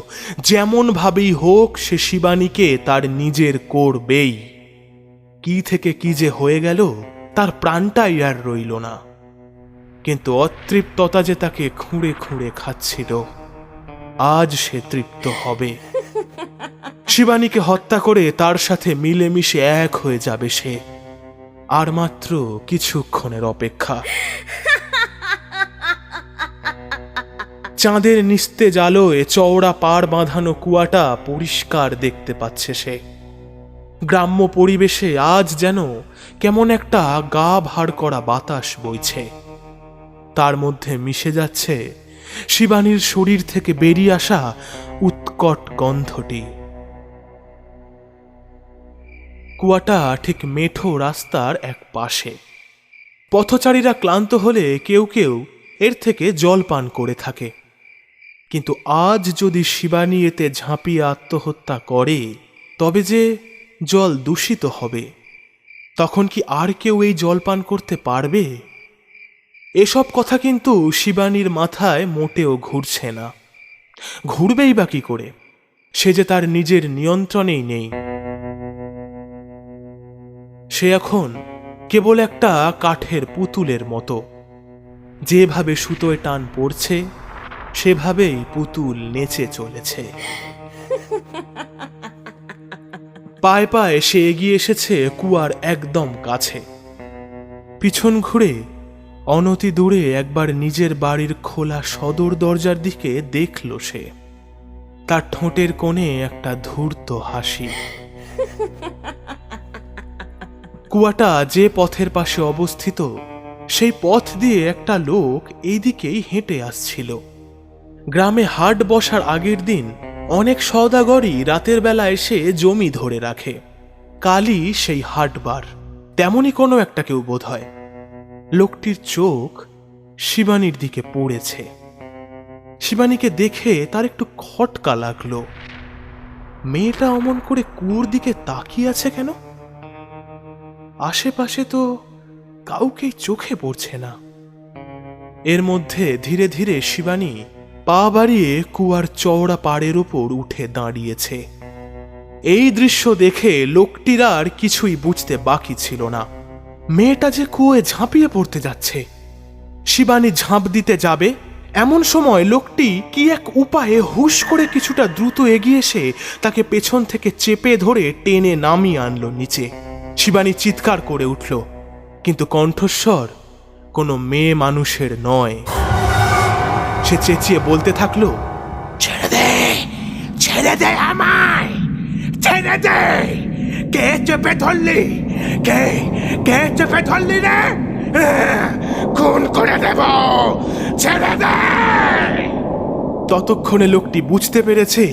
যেমন ভাবেই হোক সে শিবানীকে তার নিজের করবেই। কি থেকে কি যে হয়ে গেল তার প্রাণটাই আর রইল না। কিন্তু অতৃপ্ততা যে তাকে খুঁড়ে খুঁড়ে খাচ্ছিল, আজ সে তৃপ্ত হবে। শিবানীকে হত্যা করে তার সাথে মিলেমিশে এক হয়ে যাবে সে। আর মাত্র কিছুক্ষণের অপেক্ষা। চাঁদের নিস্তেজ আলোয় চওড়া পাড় বাঁধানো কুয়াটা পরিষ্কার দেখতে পাচ্ছে সে। গ্রাম্য পরিবেশে আজ যেন কেমন একটা গা ভার করা বাতাস বইছে, তার মধ্যে মিশে যাচ্ছে শিবানীর শরীর থেকে বেরিয়ে আসা উৎকট গন্ধটি। কুয়াটা ঠিক মেঠো রাস্তার এক পাশে। পথচারীরা ক্লান্ত হলে কেউ কেউ এর থেকে জল পান করে থাকে, কিন্তু আজ যদি শিবানী এতে ঝাঁপিয়ে আত্মহত্যা করে তবে যে জল দূষিত হবে, তখন কি আর কেউ এই জল পান করতে পারবে? এসব কথা কিন্তু শিবানীর মাথায় মোটেও ঘুরছে না। ঘুরবেই বা কি করে, সে যে তার নিজের নিয়ন্ত্রণেই নেই। সে এখন কেবল একটা কাঠের পুতুলের মতো, যেভাবে সুতোয় টান পড়ছে সেভাবেই পুতুল নেচে চলেছে। পায়ে পায়ে সে এগিয়ে এসেছে কুয়ার একদম কাছে। পিছন ঘুরে অনতি দূরে একবার নিজের বাড়ির খোলা সদর দরজার দিকে দেখল সে। তার ঠোঁটের কোণে একটা ধূর্ত হাসি। কুয়াটা যে পথের পাশে অবস্থিত সেই পথ দিয়ে একটা লোক এইদিকেই হেঁটে আসছিল। গ্রামে হাট বসার আগের দিন অনেক সওদাগরই রাতের বেলা এসে জমি ধরে রাখে। কালই সেই হাটবার, তেমনই কোনো একটা কেউ বোধ হয়। লোকটির চোখ শিবানীর দিকে পড়েছে। শিবানীকে দেখে তার একটু খটকা লাগলো। মেয়েটা অমন করে কুয়োর দিকে তাকিয়ে আছে কেন? আশেপাশে তো কাউকেই চোখে পড়ছে না। এর মধ্যে ধীরে ধীরে শিবানী পা বাড়িয়ে কুয়ার চওড়া পাড়ের ওপর উঠে দাঁড়িয়েছে। এই দৃশ্য দেখে লোকটির আর কিছুই বুঝতে বাকি ছিল না। মেয়েটা যে কুয়োয় ঝাঁপিয়ে পড়তে যাচ্ছে। শিবানী ঝাঁপ দিতে যাবে, এমন সময় লোকটি কি এক উপায়ে হুশ করে কিছুটা দ্রুত এগিয়ে এসে তাকে পেছন থেকে চেপে ধরে টেনে নামিয়ে আনলো নিচে। শিবানী চিৎকার করে উঠল, কিন্তু কণ্ঠস্বর কোনো মেয়ে মানুষের নয়। সে চেঁচিয়ে বলতে থাকলো, ছেড়ে দে, ছেড়ে দে আমায়, ছেড়ে দে। কে চেপে ধরলি? কে কে চেপে ধরলি রে? খুন করে দেব, ছেড়ে দে। ততক্ষণে লোকটি বুঝতে পেরেছে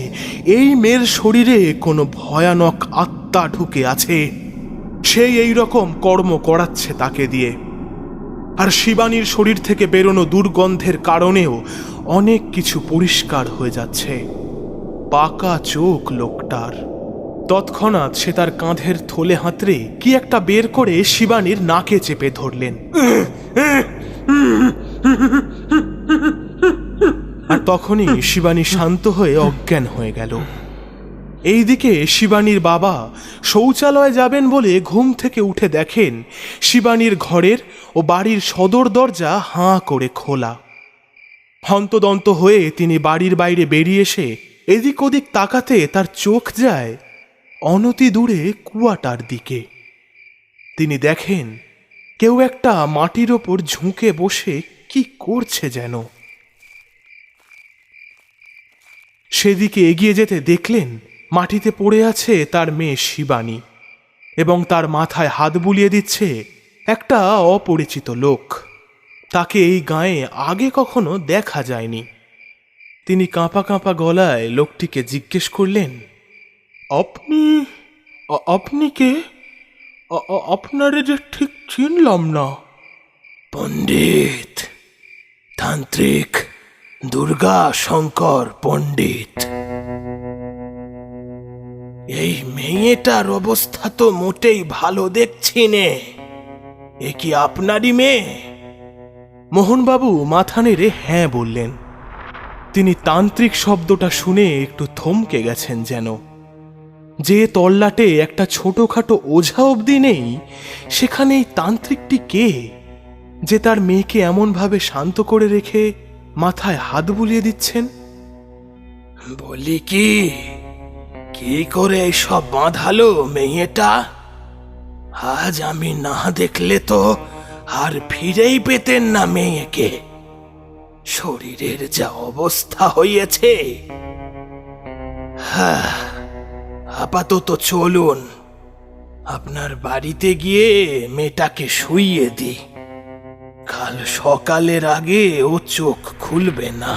এই মেয়ের শরীরে কোনো ভয়ানক আত্মা ঢুকে আছে। সেই এই রকম কর্ম করাচ্ছে তাকে দিয়ে। আর শিবানীর শরীর থেকে বেরোনো দুর্গন্ধের কারণেও অনেক কিছু পরিষ্কার হয়ে যাচ্ছে। পাকা চোখ লোকটার। তৎক্ষণাৎ সে তার কাঁধের থলে হাতড়ে কি একটা বের করে শিবানীর নাকে চেপে ধরলেন। আর তখনই শিবানী শান্ত হয়ে অজ্ঞান হয়ে গেল। এইদিকে শিবানীর বাবা শৌচালয়ে যাবেন বলে ঘুম থেকে উঠে দেখেন শিবানীর ঘরের ও বাড়ির সদর দরজা হাঁ করে খোলা। হন্তদন্ত হয়ে তিনি বাড়ির বাইরে বেরিয়ে এসে এদিক ওদিক তাকাতে তার চোখ যায় অনতি দূরে কুয়াটার দিকে। তিনি দেখেন কেউ একটা মাটির ওপর ঝুঁকে বসে কি করছে যেন। সেদিকে এগিয়ে যেতে দেখলেন মাটিতে পড়ে আছে তার মেয়ে শিবানী এবং তার মাথায় হাত বুলিয়ে দিচ্ছে একটা অপরিচিত লোক। তাকে এই গাঁয়ে আগে কখনো দেখা যায়নি। তিনি কাঁপা কাঁপা গলায় লোকটিকে জিজ্ঞেস করলেন, আপনি আপনি কে? আপনারে যে ঠিক চিনলাম না। পণ্ডিত, তান্ত্রিক দুর্গা শঙ্কর পণ্ডিত। এই মেয়েটার অবস্থা তো মোটেই ভালো দেখছি নে। এ কি আপনারই মেয়ে? মোহনবাবু মাথা নেড়ে হ্যাঁ বললেন। তিনি তান্ত্রিক শব্দটা শুনে একটু থমকে গেছেন যেন। যে তল্লাটে একটা ছোটখাটো ওঝা অবধি নেই, সেখানে এই তান্ত্রিকটি কে যে তার মেয়েকে এমনভাবে শান্ত করে রেখে মাথায় হাত বুলিয়ে দিচ্ছেন? বলি কি করে সব বাঁধালো মেয়েটা? আজ আমি না দেখলে তো আর ফিরেই পেতেন না মেয়েকে। শরীরের যা অবস্থা হয়েছে। হ্যাঁ, আপাতত চলুন, আপনার বাড়িতে গিয়ে মেয়েটাকে শুইয়ে দিই। কাল সকালের আগে ও চোখ খুলবে না।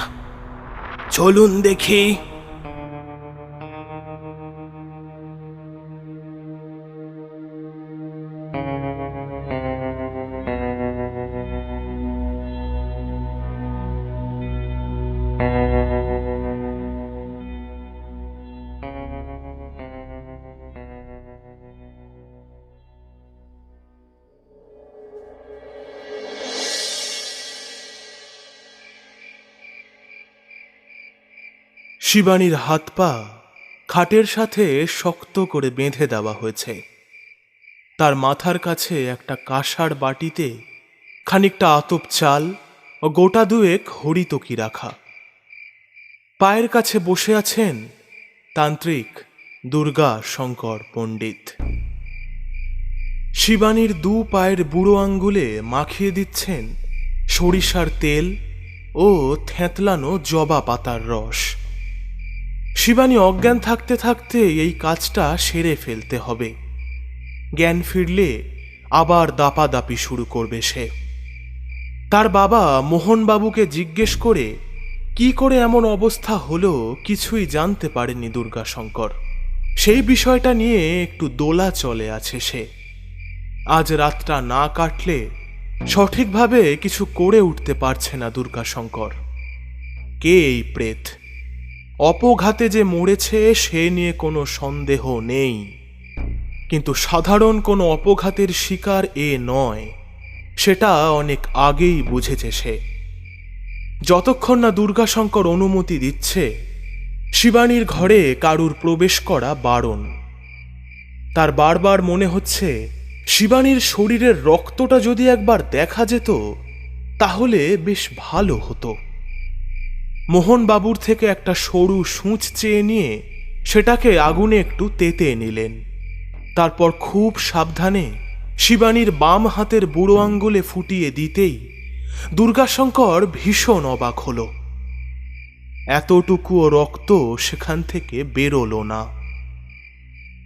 চলুন দেখি। শিবানীর হাত পা খাটের সাথে শক্ত করে বেঁধে দেওয়া হয়েছে। তার মাথার কাছে একটা কাঁসার বাটিতে খানিকটা আতপ চাল ও গোটা দুয়েক হরিতকি রাখা। পায়ের কাছে বসে আছেন তান্ত্রিক দুর্গা শঙ্কর পণ্ডিত। শিবানীর দু পায়ের বুড়ো আঙ্গুলে মাখিয়ে দিচ্ছেন সরিষার তেল ও থেঁতলানো জবা পাতার রস। শিবানী অজ্ঞান থাকতে থাকতে এই কাজটা সেরে ফেলতে হবে। জ্ঞান ফিরলে আবার দাপাদাপি শুরু করবে সে। তার বাবা মোহনবাবুকে জিজ্ঞেস করে কি করে এমন অবস্থা হলো কিছুই জানতে পারেনি দুর্গাশঙ্কর। সেই বিষয়টা নিয়ে একটু দোলা চলে আছে সে। আজ রাতটা না কাটলে সঠিকভাবে কিছু করে উঠতে পারছে না দুর্গাশঙ্কর। কে এই প্রেত? অপঘাতে যে মরেছে সে নিয়ে কোনো সন্দেহ নেই, কিন্তু সাধারণ কোনো অপঘাতের শিকার এ নয়, সেটা অনেক আগেই বুঝেছে সে। যতক্ষণ না দুর্গাশঙ্কর অনুমতি দিচ্ছে শিবানীর ঘরে কারুর প্রবেশ করা বারণ। তার বারবার মনে হচ্ছে শিবানীর শরীরের রক্তটা যদি একবার দেখা যেত তাহলে বেশ ভালো হতো। মোহনবাবুর থেকে একটা সরু সূঁচ চেয়ে নিয়ে সেটাকে আগুনে একটু তেতে নিলেন। তারপর খুব সাবধানে শিবানীর বাম হাতের বুড়ো আঙ্গুলে ফুটিয়ে দিতেই দুর্গাশঙ্কর ভীষণ অবাক হল। এতটুকুও রক্ত সেখান থেকে বেরোলো না।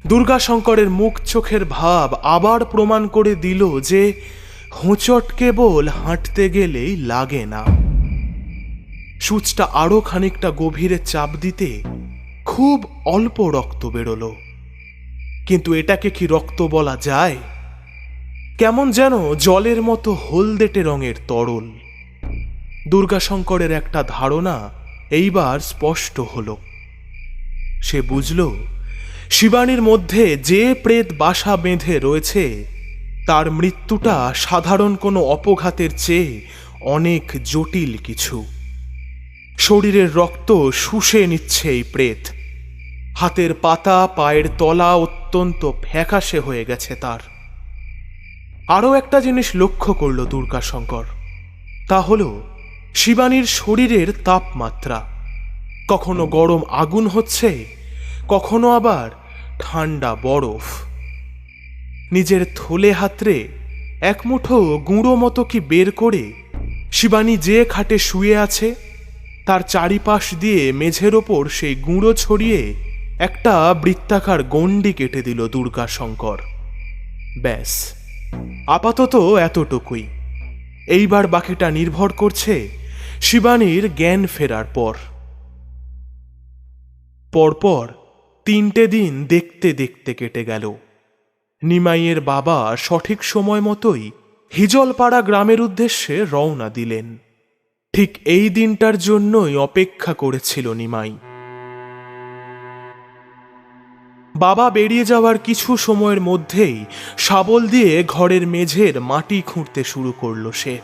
দুর্গাশঙ্করের মুখ চোখের ভাব আবার প্রমাণ করে দিল যে হোঁচট কেবল হাঁটতে গেলেই লাগে না। সূচটা আরো খানিকটা গভীরে চাপ দিতে খুব অল্প রক্ত বেরোলো। কিন্তু এটাকে কি রক্ত বলা যায়? কেমন যেন জলের মতো হলদেটে রঙের তরল। দুর্গাশঙ্করের একটা ধারণা এইবার স্পষ্ট হল। সে বুঝল শিবানীর মধ্যে যে প্রেত বাসা বেঁধে রয়েছে তার মৃত্যুটা সাধারণ কোনো অপঘাতের চেয়ে অনেক জটিল কিছু। শরীরের রক্ত শুষে নিচ্ছে এই প্রেত। হাতের পাতা পায়ের তলা অত্যন্ত ফ্যাকাশে হয়ে গেছে তার। আরও একটা জিনিস লক্ষ্য করল দুর্গাশঙ্কর, তা হল শিবানীর শরীরের তাপমাত্রা। কখনো গরম আগুন হচ্ছে, কখনো আবার ঠান্ডা বরফ। নিজের থলে হাতড়ে এক মুঠো গুঁড়ো মতো কি বের করে শিবানী যে খাটে শুয়ে আছে তার চারিপাশ দিয়ে মেঝের ওপর সেই গুঁড়ো ছড়িয়ে একটা বৃত্তাকার গণ্ডি কেটে দিল দুর্গাশঙ্কর। ব্যাস, আপাতত এতটুকুই। এইবার বাকিটা নির্ভর করছে শিবানীর জ্ঞান ফেরার পর। পরপর 3টে দিন দেখতে দেখতে কেটে গেল। নিমাইয়ের বাবা সঠিক সময় মতোই হিজলপাড়া গ্রামের উদ্দেশ্যে রওনা দিলেন। ঠিক এই দিনটার জন্যই অপেক্ষা করেছিল নিমাই। বাবা বেরিয়ে যাওয়ার কিছু সময়ের মধ্যেই শাবল দিয়ে ঘরের মেঝের মাটি খুঁড়তে শুরু করল সে।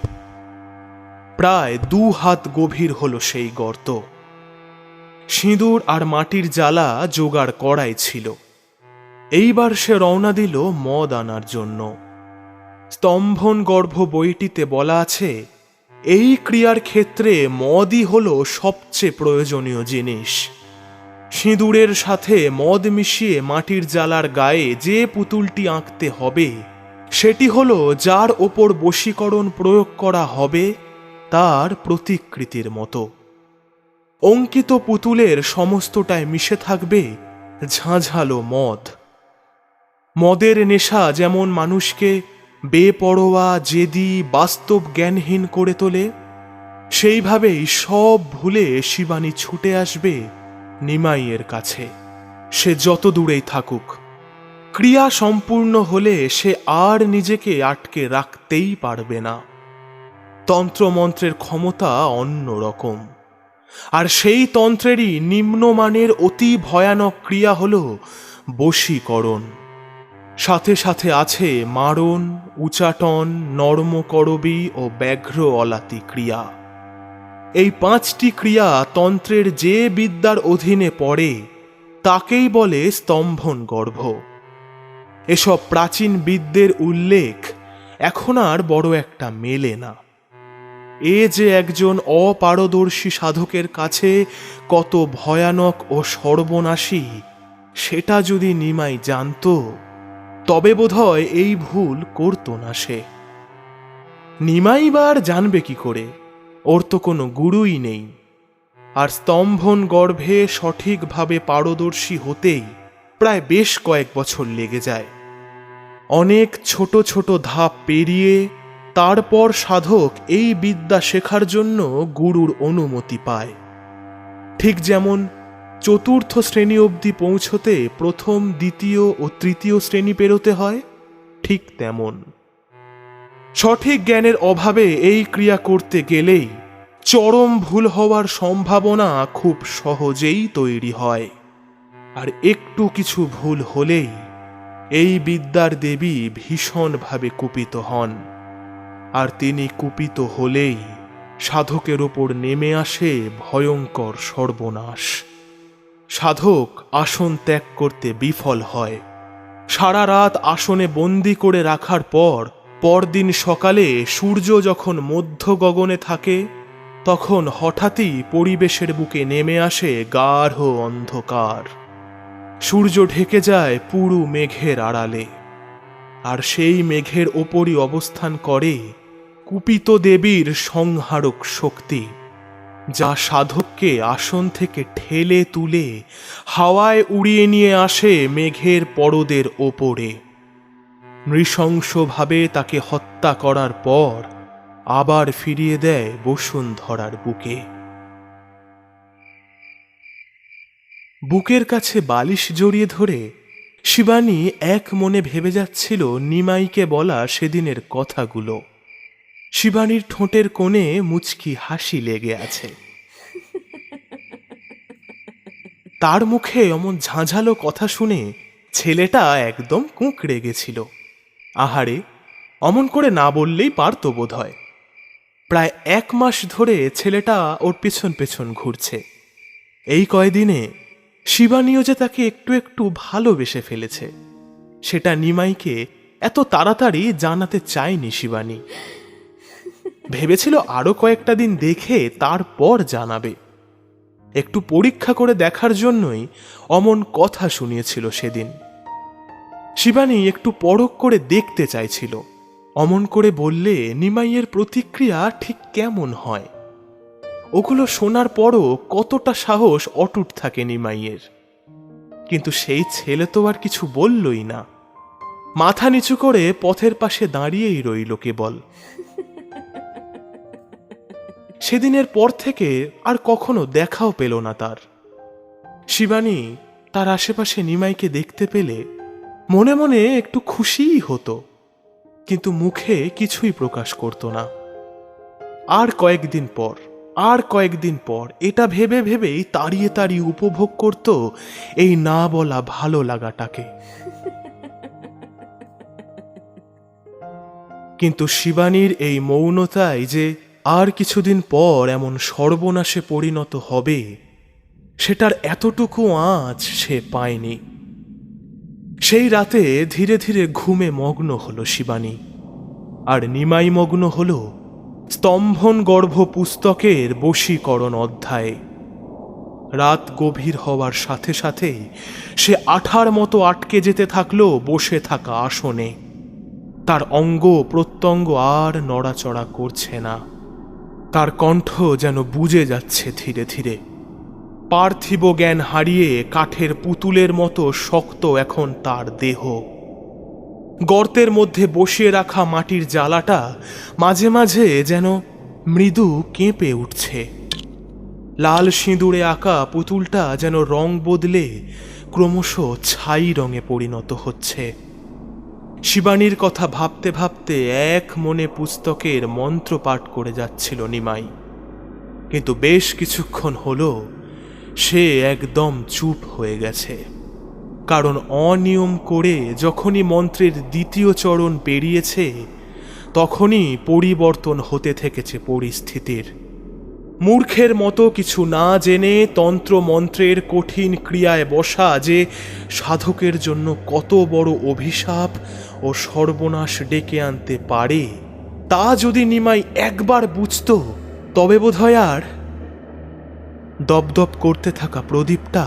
প্রায় 2 হাত গভীর হলো সেই গর্ত। সিঁদুর আর মাটির জ্বালা জোগাড় করাই ছিল। এইবার সে রওনা দিল মদ আনার জন্য। স্তম্ভন গর্ভ বইটিতে বলা আছে এই ক্রিয়ার ক্ষেত্রে মদই হলো সবচেয়ে প্রয়োজনীয় জিনিস। সিঁদুরের সাথে মদ মিশিয়ে মাটির জ্বালার গায়ে যে পুতুলটি আঁকতে হবে সেটি হলো যার ওপর বশীকরণ প্রয়োগ করা হবে তার প্রতিকৃতির মতো। অঙ্কিত পুতুলের সমস্তটায় মিশে থাকবে ঝাঁঝালো মদ। মদের নেশা যেমন মানুষকে বেপরোয়া, জেদি, বাস্তব জ্ঞানহীন করে তোলে, সেইভাবেই সব ভুলে শিবানী ছুটে আসবে নিমাইয়ের কাছে, সে যত দূরেই থাকুক। ক্রিয়া সম্পূর্ণ হলে সে আর নিজেকে আটকে রাখতেই পারবে না। তন্ত্রমন্ত্রের ক্ষমতা অন্যরকম, আর সেই তন্ত্রেরই নিম্নমানের অতি ভয়ানক ক্রিয়া হল বশীকরণ। সাথে সাথে আছে মারণ, উচাটন, নর্মকরবী ও ব্যাঘ্র অলাতি ক্রিয়া। এই 5টি ক্রিয়া তন্ত্রের যে বিদ্যার অধীনে পড়ে তাকেই বলে স্তম্ভন গর্ভ। এসব প্রাচীন বিদ্যের উল্লেখ এখন আর বড় একটা মেলে না। এ যে একজন অপারদর্শী সাধকের কাছে কত ভয়ানক ও সর্বনাশী সেটা যদি নিমাই জানত তবে বোধহয় এই ভুল করত না সে। নিমাই বার জানবে কি করে? ওর তো কোনো গুরুই নেই। আর স্তম্ভন গর্ভে সঠিকভাবে পারদর্শী হতেই প্রায় বেশ কয়েক বছর লেগে যায়। অনেক ছোট ছোট ধাপ পেরিয়ে তারপর সাধক এই বিদ্যা শেখার জন্য গুরুর অনুমতি পায়। ঠিক যেমন 4র্থ শ্রেণী অবধি পৌঁছতে প্রথম, দ্বিতীয় ও তৃতীয় শ্রেণী পেরোতে হয়, ঠিক তেমন সঠিক জ্ঞানের অভাবে এই ক্রিয়া করতে গেলেই চরম ভুল হওয়ার সম্ভাবনা খুব সহজেই তৈরি হয়। আর একটু কিছু ভুল হলেই এই বিদ্যার দেবী ভীষণভাবে কুপিত হন। আর তিনি কুপিত হলেই সাধকের ওপর নেমে আসে ভয়ঙ্কর সর্বনাশ। সাধক আসন ত্যাগ করতে বিফল হয়। সারা রাত আসনে বন্দি করে রাখার পর পরদিন সকালে সূর্য যখন মধ্য গগনে থাকে তখন হঠাৎই পরিবেশের বুকে নেমে আসে গাঢ় অন্ধকার। সূর্য ঢেকে যায় পুরু মেঘের আড়ালে, আর সেই মেঘের ওপরই অবস্থান করে কুপিত দেবীর সংহারক শক্তি, যা সাধককে আসন থেকে ঠেলে তুলে হাওয়ায় উড়িয়ে নিয়ে আসে মেঘের পরদের ওপরে। নৃশংসভাবে তাকে হত্যা করার পর আবার ফিরিয়ে দেয় বসুন্ধরার বুকে। বুকের কাছে বালিশ জড়িয়ে ধরে শিবানী এক মনে ভেবে যাচ্ছিল নিমাইকে বলা সেদিনের কথাগুলো। শিবানীর ঠোঁটের কোণে মুচকি হাসি লেগে আছে। তার মুখে অমন ঝাঁঝালো কথা শুনে ছেলেটা একদম কুঁকড়ে গেছিল। আহারে, অমন করে না বললেই পারত বোধ হয়। প্রায় 1 মাস ধরে ছেলেটা ওর পেছন পেছন ঘুরছে। এই কয়দিনে শিবানীও যে তাকে একটু একটু ভালোবেসে ফেলেছে, সেটা নিমাইকে এত তাড়াতাড়ি জানাতে চায়নি শিবানী। ভেবেছিল আরো কয়েকটা দিন দেখে তারপর জানাবে। একটু পরীক্ষা করে দেখার জন্যই অমন কথা শুনিয়েছিল সেদিন। শিবানী একটু পরখ করে দেখতে চাইছিল অমন করে বললে নিমাইয়ের প্রতিক্রিয়া ঠিক কেমন হয়। ওগুলো শোনার পরও কতটা সাহস অটুট থাকে নিমাইয়ের। কিন্তু সেই ছেলে তো আর কিছু বললই না, মাথা নিচু করে পথের পাশে দাঁড়িয়েই রইল কেবল। সেদিনের পর থেকে আর কখনো দেখাও পেল না তার। শিবানী তার আশেপাশে নিমাইকে দেখতে পেলে মনে মনে একটু খুশিই হতো, কিন্তু মুখে কিছুই প্রকাশ করত না। আর কয়েকদিন পর এটা ভেবে ভেবেই তাড়িয়ে তাড়িয়ে উপভোগ করত এই না বলা ভালো লাগাটাকে। কিন্তু শিবানীর এই মৌনতাই যে আর কিছুদিন পর এমন সর্বনাশে পরিণত হবে, সেটার এতটুকু আঁচ সে পায়নি। সেই রাতে ধীরে ধীরে ঘুমে মগ্ন হল শিবানী, আর নিমাই মগ্ন হল স্তম্ভন গর্ভ পুস্তকের বশীকরণ অধ্যায়ে। রাত গভীর হওয়ার সাথে সাথেই সে আঠার মতো আটকে যেতে থাকলো বসে থাকা আসনে। তার অঙ্গ প্রত্যঙ্গ আর নড়াচড়া করছে না। তার কণ্ঠ যেন বুজে যাচ্ছে ধীরে ধীরে। পার্থিব জ্ঞান হারিয়ে কাঠের পুতুলের মতো শক্ত এখন তার দেহ। গর্তের মধ্যে বসিয়ে রাখা মাটির জ্বালাটা মাঝে মাঝে যেন মৃদু কেঁপে উঠছে। লাল সিঁদুরে আঁকা পুতুলটা যেন রং বদলে ক্রমশ ছাই রঙে পরিণত হচ্ছে। শিবানীর কথা ভাবতে ভাবতে এক মনে পুস্তকের মন্ত্র পাঠ করে যাচ্ছিল নিমাই। কিন্তু বেশ কিছুক্ষণ হলো সে একদম চুপ হয়ে গেছে। কারণ অনিয়ম করে যখনই মন্ত্রের দ্বিতীয় চরণ পেরিয়েছে, তখনই পরিবর্তন হতে থেকেছে পরিস্থিতির। মূর্খের মতো কিছু না জেনে তন্ত্র মন্ত্রের কঠিন ক্রিয়ায় বসা যে সাধকের জন্য কত বড় অভিশাপ ও সর্বনাশ ডেকে আনতে পারে, তা যদি নিমাই একবার বুঝত, তবে বোধহয় আর। দপদপ করতে থাকা প্রদীপটা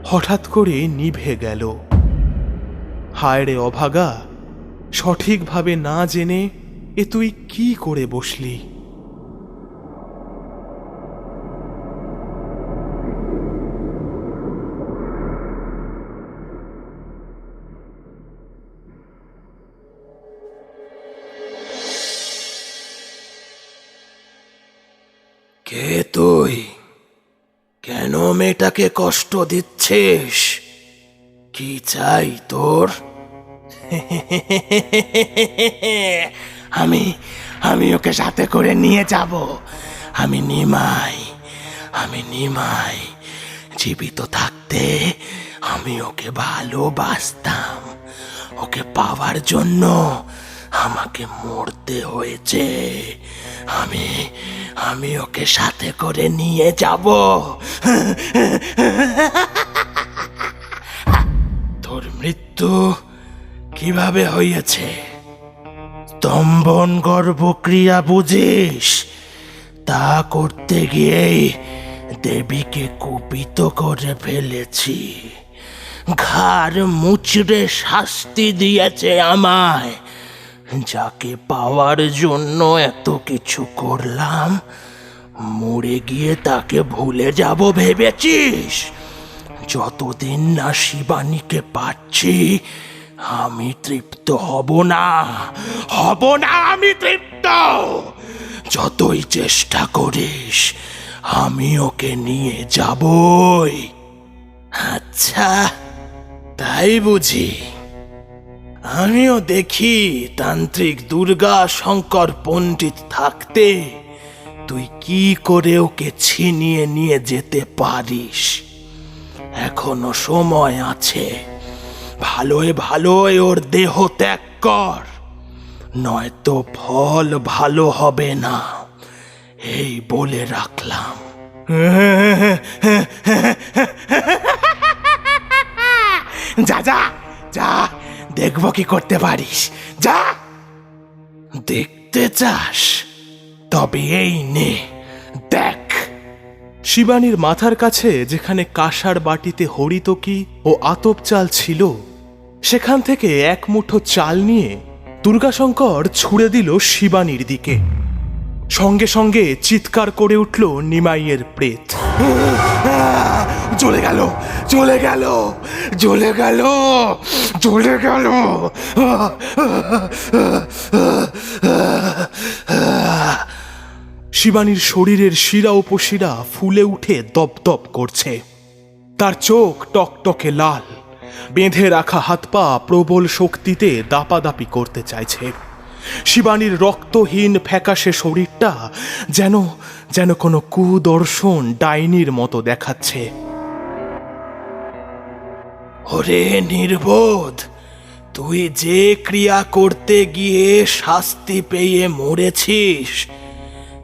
হঠাৎ করে নিভে গেল। হায় রে অভাগা, সঠিকভাবে না জেনে এ তুই কি করে বসলি? কে তুই? কেন মেয়েটাকে কষ্ট দিচ্ছিস? কি চাই তোর? আমি ওকে সাথে করে নিয়ে যাব। আমি নিমাই। জীবিত থাকতে আমি ওকে ভালোবাসতাম। ওকে পাওয়ার জন্য আমাকে মরতে হয়েছে। আমি ওকে সাথে করে নিয়ে যাব। তোর মৃত্যু কিভাবে হয়েছে? স্তম্ভন গর্ভক্রিয়া বুঝিস? তা করতে গিয়েই দেবীকে কুপিত করে ফেলেছি। ঘাড় মুচড়ে শাস্তি দিয়েছে আমায়। যাকে পাওয়ার জন্য এত কিছু করলাম, মরে গিয়ে তাকে ভুলে যাব ভেবেছিস? যতদিন না শিবানীকে পাচ্ছি, আমি তৃপ্ত হব না আমি তৃপ্ত। যতই চেষ্টা করিস, আমি ওকে নিয়ে যাবই। আচ্ছা, তাই বুঝি? আমিও দেখি তান্ত্রিক দুর্গা শঙ্কর পণ্ডিত থাকতে তুই কি করে ওকে ছিনিয়ে নিয়ে যেতে পারিস। এখনো সময় আছে, ভালোয় ভালোয় ওর দেহ ত্যাগ কর, নয়তো ফল ভালো হবে না, এই বলে রাখলাম। যা যা যা, দেখব কি করতে পারিস, যা। দেখতে চাস? তবে এই নে, দেখ। শিবানীর মাথার কাছে যেখানে কাঁসার বাটিতে হরিতকি ও আতপ চাল ছিল, সেখান থেকে এক মুঠো চাল নিয়ে দুর্গাশঙ্কর ছুঁড়ে দিল শিবানীর দিকে। সঙ্গে সঙ্গে চিৎকার করে উঠল নিমাইয়ের প্রেত। জ্বলে গেল, জ্বলে গেল, জ্বলে গেল, জ্বলে গেল। শিবানীর শরীরের শিরা উপশিরা ফুলে উঠে দপদপ করছে। তার চোখ টকটকে লাল, বেঁধে রাখা হাত পা প্রবল শক্তিতে দাপাদাপি করতে চাইছে। শিবানীর রক্তহীন ফ্যাকাশে শরীরটা যেন যেন কোনো কুদর্শন ডাইনির মতো দেখাচ্ছে। ওরে নির্বোধ, তুই যে ক্রিয়া করতে গিয়ে শাস্তি পেয়ে মরেছিস,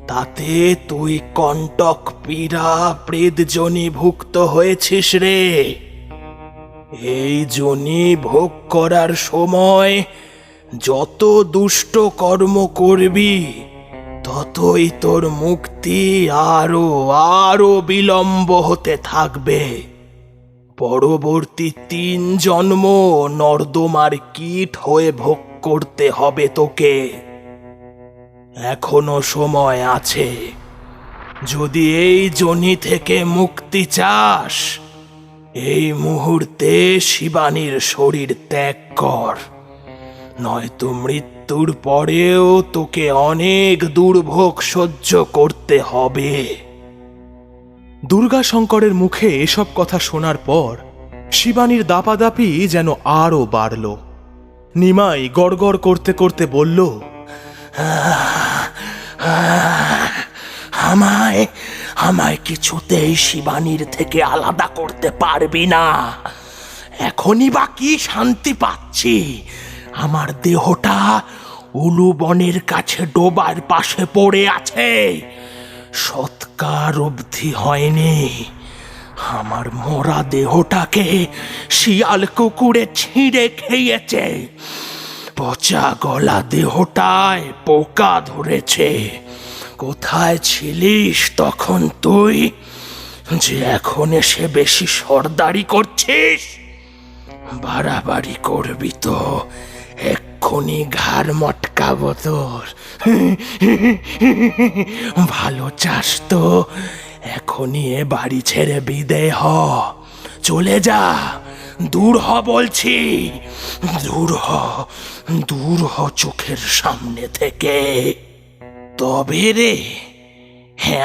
তাতে তুই কণ্টক পীড়া প্রেত যোনিভুক্ত হয়েছিস রে। এই যোনি ভোগ করার সময় যত দুষ্ট কর্ম করবি, ততই তোর মুক্তি আরো আরো বিলম্ব হতে থাকবে। পরবর্তী 3 জন্ম নর্দমার কীট হয়ে ভোগ করতে হবে তোকে। এখনো সময় আছে, যদি এই যোনি থেকে মুক্তি চাস, এই মুহূর্তে শিবানীর শরীর ত্যাগ কর, নয়তো মৃত্যুর পরেও তোকে অনেক দুর্ভোগ সহ্য করতে হবে। দুর্গাশঙ্করের মুখে এসব কথা শোনার পর শিবানীর দাপাদাপি যেন আরও বাড়ল। নিমাই গড়গড় করতে করতে বলল, আমায় আমায় কিছুতেই শিবানীর থেকে আলাদা করতে পারবি না। এখনই বা কি শান্তি পাচ্ছি, আমার দেহটা উলু বনের কাছে ডোবার পাশে পড়ে আছে, সৎকার অবধি হয়নি। আমার মরা দেহটাকে শিয়াল কুকুরে ছিঁড়ে খেয়েছে, পচা গলা দেহটায় পোকা ধরেছে। কোথায় ছিলিস তখন তুই, যে এখন এসে বেশি সর্দারি করছিস? বাড়াবাড়ি করবি তো এক্ষুনি ঘাড় মটকাবো তোর। ভালো চাস তো এখনই এ বাড়ি ছেড়ে বিদেয় হ, চলে যা, দূর হ বলছি, দূর হ, দূর হ চোখের সামনে থেকে। তবে রে,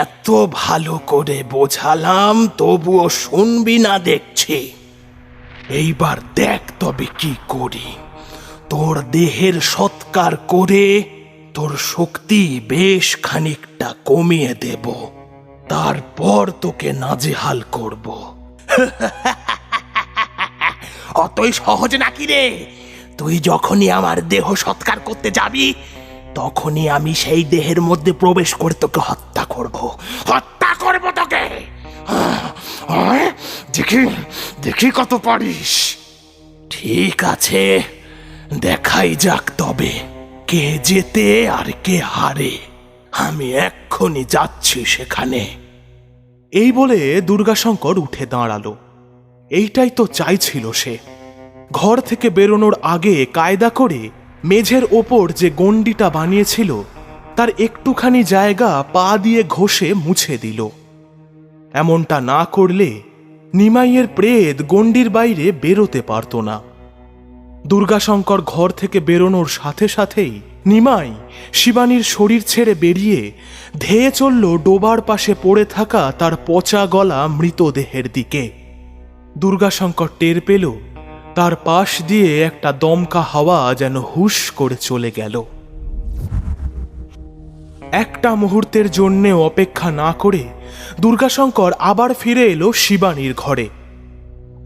এত ভালো করে বোঝালাম তবুও শুনবি না দেখছি। এইবার দেখ তবে কি করি। তোর দেহের সৎকার করে তোর শক্তি বেশ খানিকটা কমিয়ে দেব, তারপর তোকে নাজেহাল করব। অতই সহজ নাকি রে? তুই যখনই আমার দেহ সৎকার করতে যাবি, তখনই আমি সেই দেহের মধ্যে প্রবেশ করে তোকে হত্যা করব, হত্যা করব তোকে। দেখি দেখি কত পারিস। ঠিক আছে, দেখাই যাক তবে কে জেতে আর কে হারে। আমি এক্ষুনি যাচ্ছি সেখানে। এই বলে দুর্গাশঙ্কর উঠে দাঁড়ালো। এইটাই তো চাইছিল সে। ঘর থেকে বেরোনোর আগে কায়দা করে মেঝের ওপর যে গণ্ডিটা বানিয়েছিল তার একটুখানি জায়গা পা দিয়ে ঘষে মুছে দিল। এমনটা না করলে নিমাইয়ের প্রেত গণ্ডির বাইরে বেরোতে পারত না। দুর্গাশঙ্কর ঘর থেকে বেরোনোর সাথে সাথেই নিমাই শিবানীর শরীর ছেড়ে বেরিয়ে ধেয়ে চলল ডোবার পাশে পড়ে থাকা তার পচা গলা মৃতদেহের দিকে। দুর্গাশঙ্কর টের পেল তার পাশ দিয়ে একটা দমকা হাওয়া যেন হুশ করে চলে গেল। একটা মুহূর্তের জন্য অপেক্ষা না করে দুর্গাশঙ্কর আবার ফিরে এলো শিবানীর ঘরে।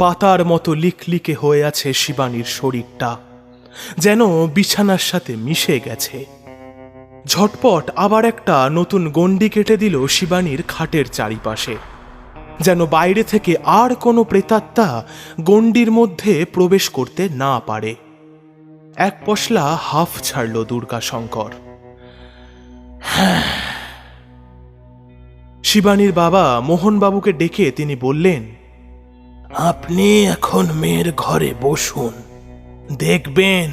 পাতার মতো লিকলিকে হয়ে আছে শিবানীর শরীরটা, যেন বিছানার সাথে মিশে গেছে। ঝটপট আবার একটা নতুন গণ্ডি কেটে দিল শিবানীর খাটের চারিপাশে, যেন বাইরে থেকে আর কোনো প্রেতাত্মা গণ্ডির মধ্যে প্রবেশ করতে না পারে। এক পশলা হাফ ছাড়ল দুর্গাশঙ্কর। শিবানীর বাবা মোহনবাবুকে ডেকে তিনি বললেন, আপনি এখন মেয়ের ঘরে বসুন, দেখবেন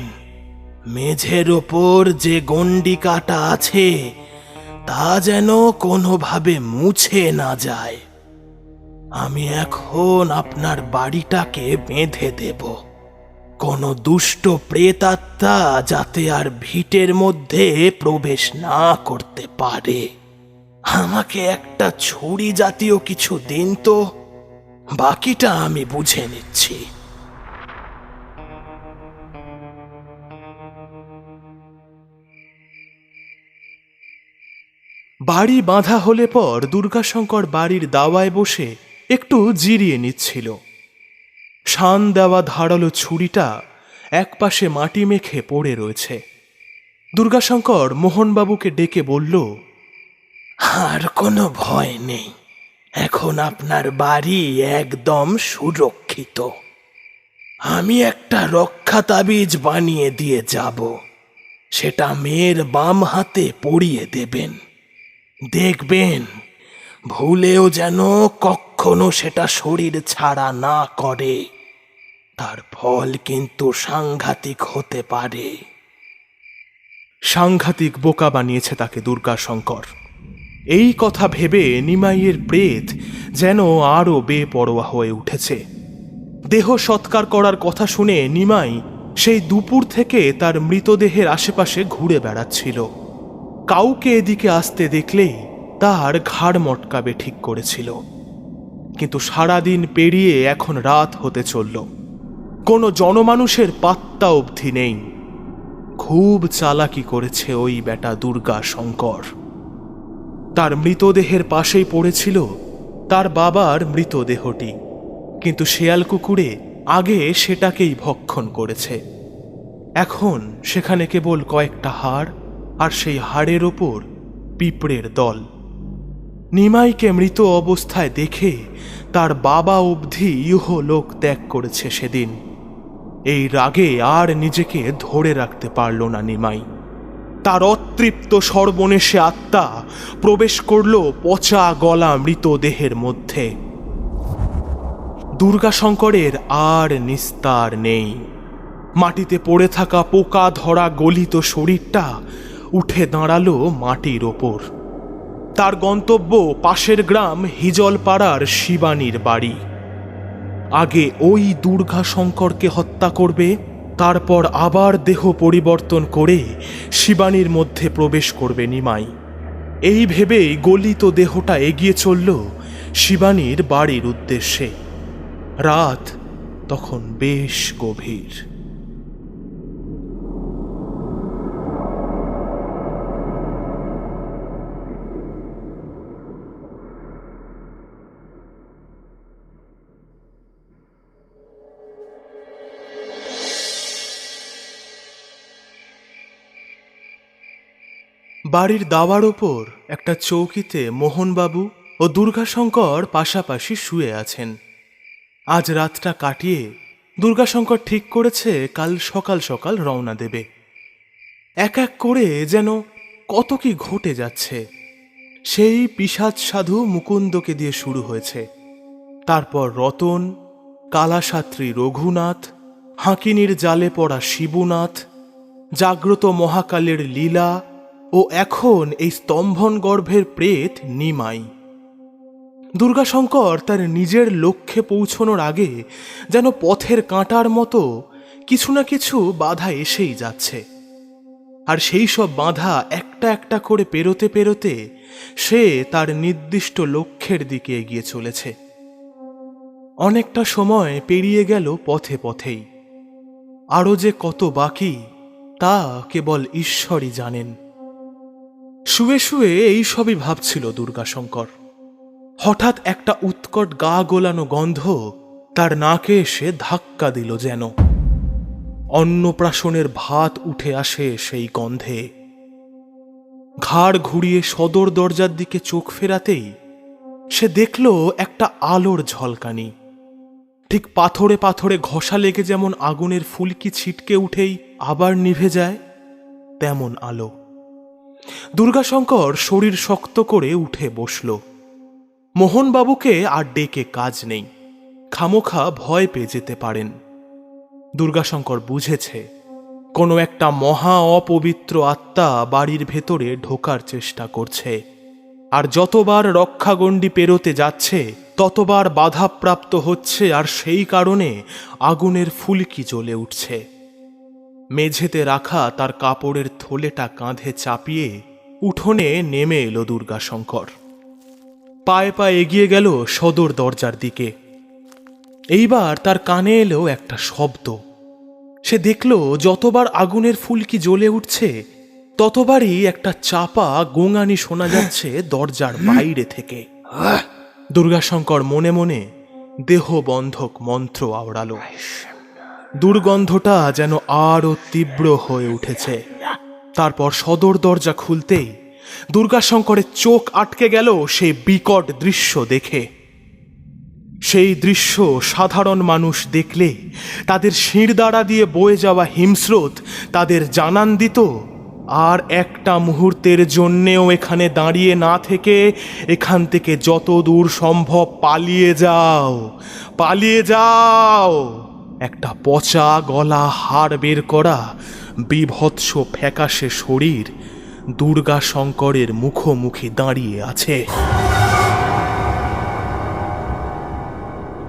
মেঝের ওপর যে গণ্ডি কাটা আছে তা যেন কোনোভাবে মুছে না যায়। আমি এখন আপনার বাড়িটাকে বেঁধে দেব, কোনো দুষ্ট প্রেতাত্মা যাতে আর ভিটের মধ্যে প্রবেশ না করতে পারে। আমাকে একটা ছুরি জাতীয় কিছু দিন তো, বাকিটা আমি বুঝে নিচ্ছি। বাড়ি বাঁধা হলে পর দুর্গাশঙ্কর বাড়ির দাওয়ায় বসে একটু জিরিয়ে নিচ্ছিল। শান দেওয়া ধারালো ছুরিটা একপাশে মাটি মেখে পড়ে রয়েছে। দুর্গাশঙ্কর মোহনবাবুকে ডেকে বলল, আর কোনো ভয় নেই, এখন আপনার বাড়ি একদম সুরক্ষিত। আমি একটা রক্ষা তাবিজ বানিয়ে দিয়ে যাব, সেটা মেয়ের বাম হাতে পরিয়ে দেবেন। দেখবেন ভুলেও যেন কখনো সেটা শরীর ছাড়া না করে, তার ফল কিন্তু সাংঘাতিক হতে পারে। সাংঘাতিক বোকা বানিয়েছে তাকে দুর্গাশঙ্কর। এই কথা ভেবে নিমাইয়ের প্রেত যেন আরও বেপরোয়া হয়ে উঠেছে। দেহ সৎকার করার কথা শুনে নিমাই সেই দুপুর থেকে তার মৃতদেহের আশেপাশে ঘুরে বেড়াচ্ছিল। কাউকে এদিকে আসতে দেখলেই তার ঘাড় মটকাবে ঠিক করেছিল। কিন্তু সারাদিন পেরিয়ে এখন রাত হতে চলল, কোনো জনমানুষের পাত্তা অবধি নেই। খুব চালাকি করেছে ওই বেটা দুর্গাশঙ্কর। তার মৃতদেহের পাশেই পড়েছিল তার বাবার মৃতদেহটি, কিন্তু শেয়াল কুকুরে আগে সেটাকেই ভক্ষণ করেছে। এখন সেখানে কেবল কয়েকটা হাড়, আর সেই হাড়ের ওপর পিঁপড়ের দল। নিমাইকে মৃত অবস্থায় দেখে তার বাবা অবধি ইহলোক ত্যাগ করেছে সেদিন। এই রাগে আর নিজেকে ধরে রাখতে পারল না নিমাই। তার অতৃপ্ত সর্বনেশে আত্মা প্রবেশ করল পচা গলা মৃতদেহের মধ্যে। দুর্গাশঙ্করের আর নিস্তার নেই। মাটিতে পড়ে থাকা পোকা ধরা গলিত শরীরটা উঠে দাঁড়ালো মাটির ওপর। তার গন্তব্য পাশের গ্রাম হিজলপাড়ার শিবানীর বাড়ি। আগে ওই দুর্গাশঙ্করকে হত্যা করবে, তারপর আবার দেহ পরিবর্তন করে শিবানীর মধ্যে প্রবেশ করবে নিমাই। এই ভেবেই গলিত দেহটা এগিয়ে চলল শিবানীর বাড়ির উদ্দেশ্যে। রাত তখন বেশ গভীর। বাড়ির দাওয়ার ওপর একটা চৌকিতে মোহনবাবু ও দুর্গাশঙ্কর পাশাপাশি শুয়ে আছেন। আজ রাতটা কাটিয়ে দুর্গাশঙ্কর ঠিক করেছে কাল সকাল সকাল রওনা দেবে। এক এক করে যেন কত কি ঘটে যাচ্ছে। সেই পিশাচ সাধু মুকুন্দকে দিয়ে শুরু হয়েছে, তারপর রতন, কালাসাত্রী রঘুনাথ, হাঁকিনির জালে পড়া শিবুনাথ, জাগ্রত মহাকালের লীলা, ও এখন এই স্তম্ভন গর্ভের প্রেত নিমাই। দুর্গাশঙ্কর তার নিজের লক্ষ্যে পৌঁছনোর আগে যেন পথের কাঁটার মতো কিছু না কিছু বাধা এসেই যাচ্ছে, আর সেই সব বাধা একটা একটা করে পেরোতে পেরোতে সে তার নির্দিষ্ট লক্ষ্যের দিকে এগিয়ে চলেছে। অনেকটা সময় পেরিয়ে গেল পথে পথেই। আরও যে কত বাকি তা কেবল ঈশ্বরই জানেন। শুয়ে শুয়ে এই সবই ভাবছিল দুর্গাশঙ্কর। হঠাৎ একটা উৎকট গা গোলানো গন্ধ তার নাকে এসে ধাক্কা দিল যেন। অন্নপ্রাশনের ভাত উঠে আসে সেই গন্ধে। ঘাড় ঘুরিয়ে সদর দরজার দিকে চোখ ফেরাতেই সে দেখল একটা আলোর ঝলকানি। ঠিক পাথরে পাথরে ঘষা লেগে যেমন আগুনের ফুলকি ছিটকে উঠেই আবার নিভে যায়, তেমন আলো। দুর্গাশঙ্কর শরীর শক্ত করে উঠে বসল। মোহনবাবুকে আর ডেকে কাজ নেই, খামোখা ভয় পেয়ে যেতে পারেন। দুর্গাশঙ্কর বুঝেছে কোনো একটা মহা অপবিত্র আত্মা বাড়ির ভেতরে ঢোকার চেষ্টা করছে, আর যতবার রক্ষাগণ্ডি পেরোতে যাচ্ছে ততবার বাধাপ্রাপ্ত হচ্ছে, আর সেই কারণে আগুনের ফুলকি জ্বলে উঠছে। মেঝেতে রাখা তার কাপড়ের থলেটা কাঁধে চাপিয়ে উঠোনে নেমে এলো দুর্গাশঙ্কর। পায়ে পায়ে এগিয়ে গেল সদর দরজার দিকে। এইবার তার কানে এলো একটা শব্দ। সে দেখল যতবার আগুনের ফুলকি জ্বলে উঠছে ততবারই একটা চাপা গোঙানি শোনা যাচ্ছে দরজার বাইরে থেকে। দুর্গাশঙ্কর মনে মনে দেহবন্ধক মন্ত্র আওড়ালো। দুর্গন্ধটা যেন আরো তীব্র হয়ে উঠেছে। তারপর সদর দরজা খুলতেই দুর্গাশঙ্করের চোখ আটকে গেল সেই বিকট দৃশ্য দেখে। সেই দৃশ্য সাধারণ মানুষ দেখলে তাদের শিরদাঁড়া দিয়ে বয়ে যাওয়া হিমস্রোত তাদের জানান দিত, আর একটা মুহূর্তের জন্যেও এখানে দাঁড়িয়ে না থেকে এখান থেকে যত দূর সম্ভব পালিয়ে যাও, পালিয়ে যাও। একটা পচা গলা, হাড় বের করা, বিভৎস ফ্যাকাশে শরীর দুর্গাশঙ্করের মুখোমুখি দাঁড়িয়ে আছে।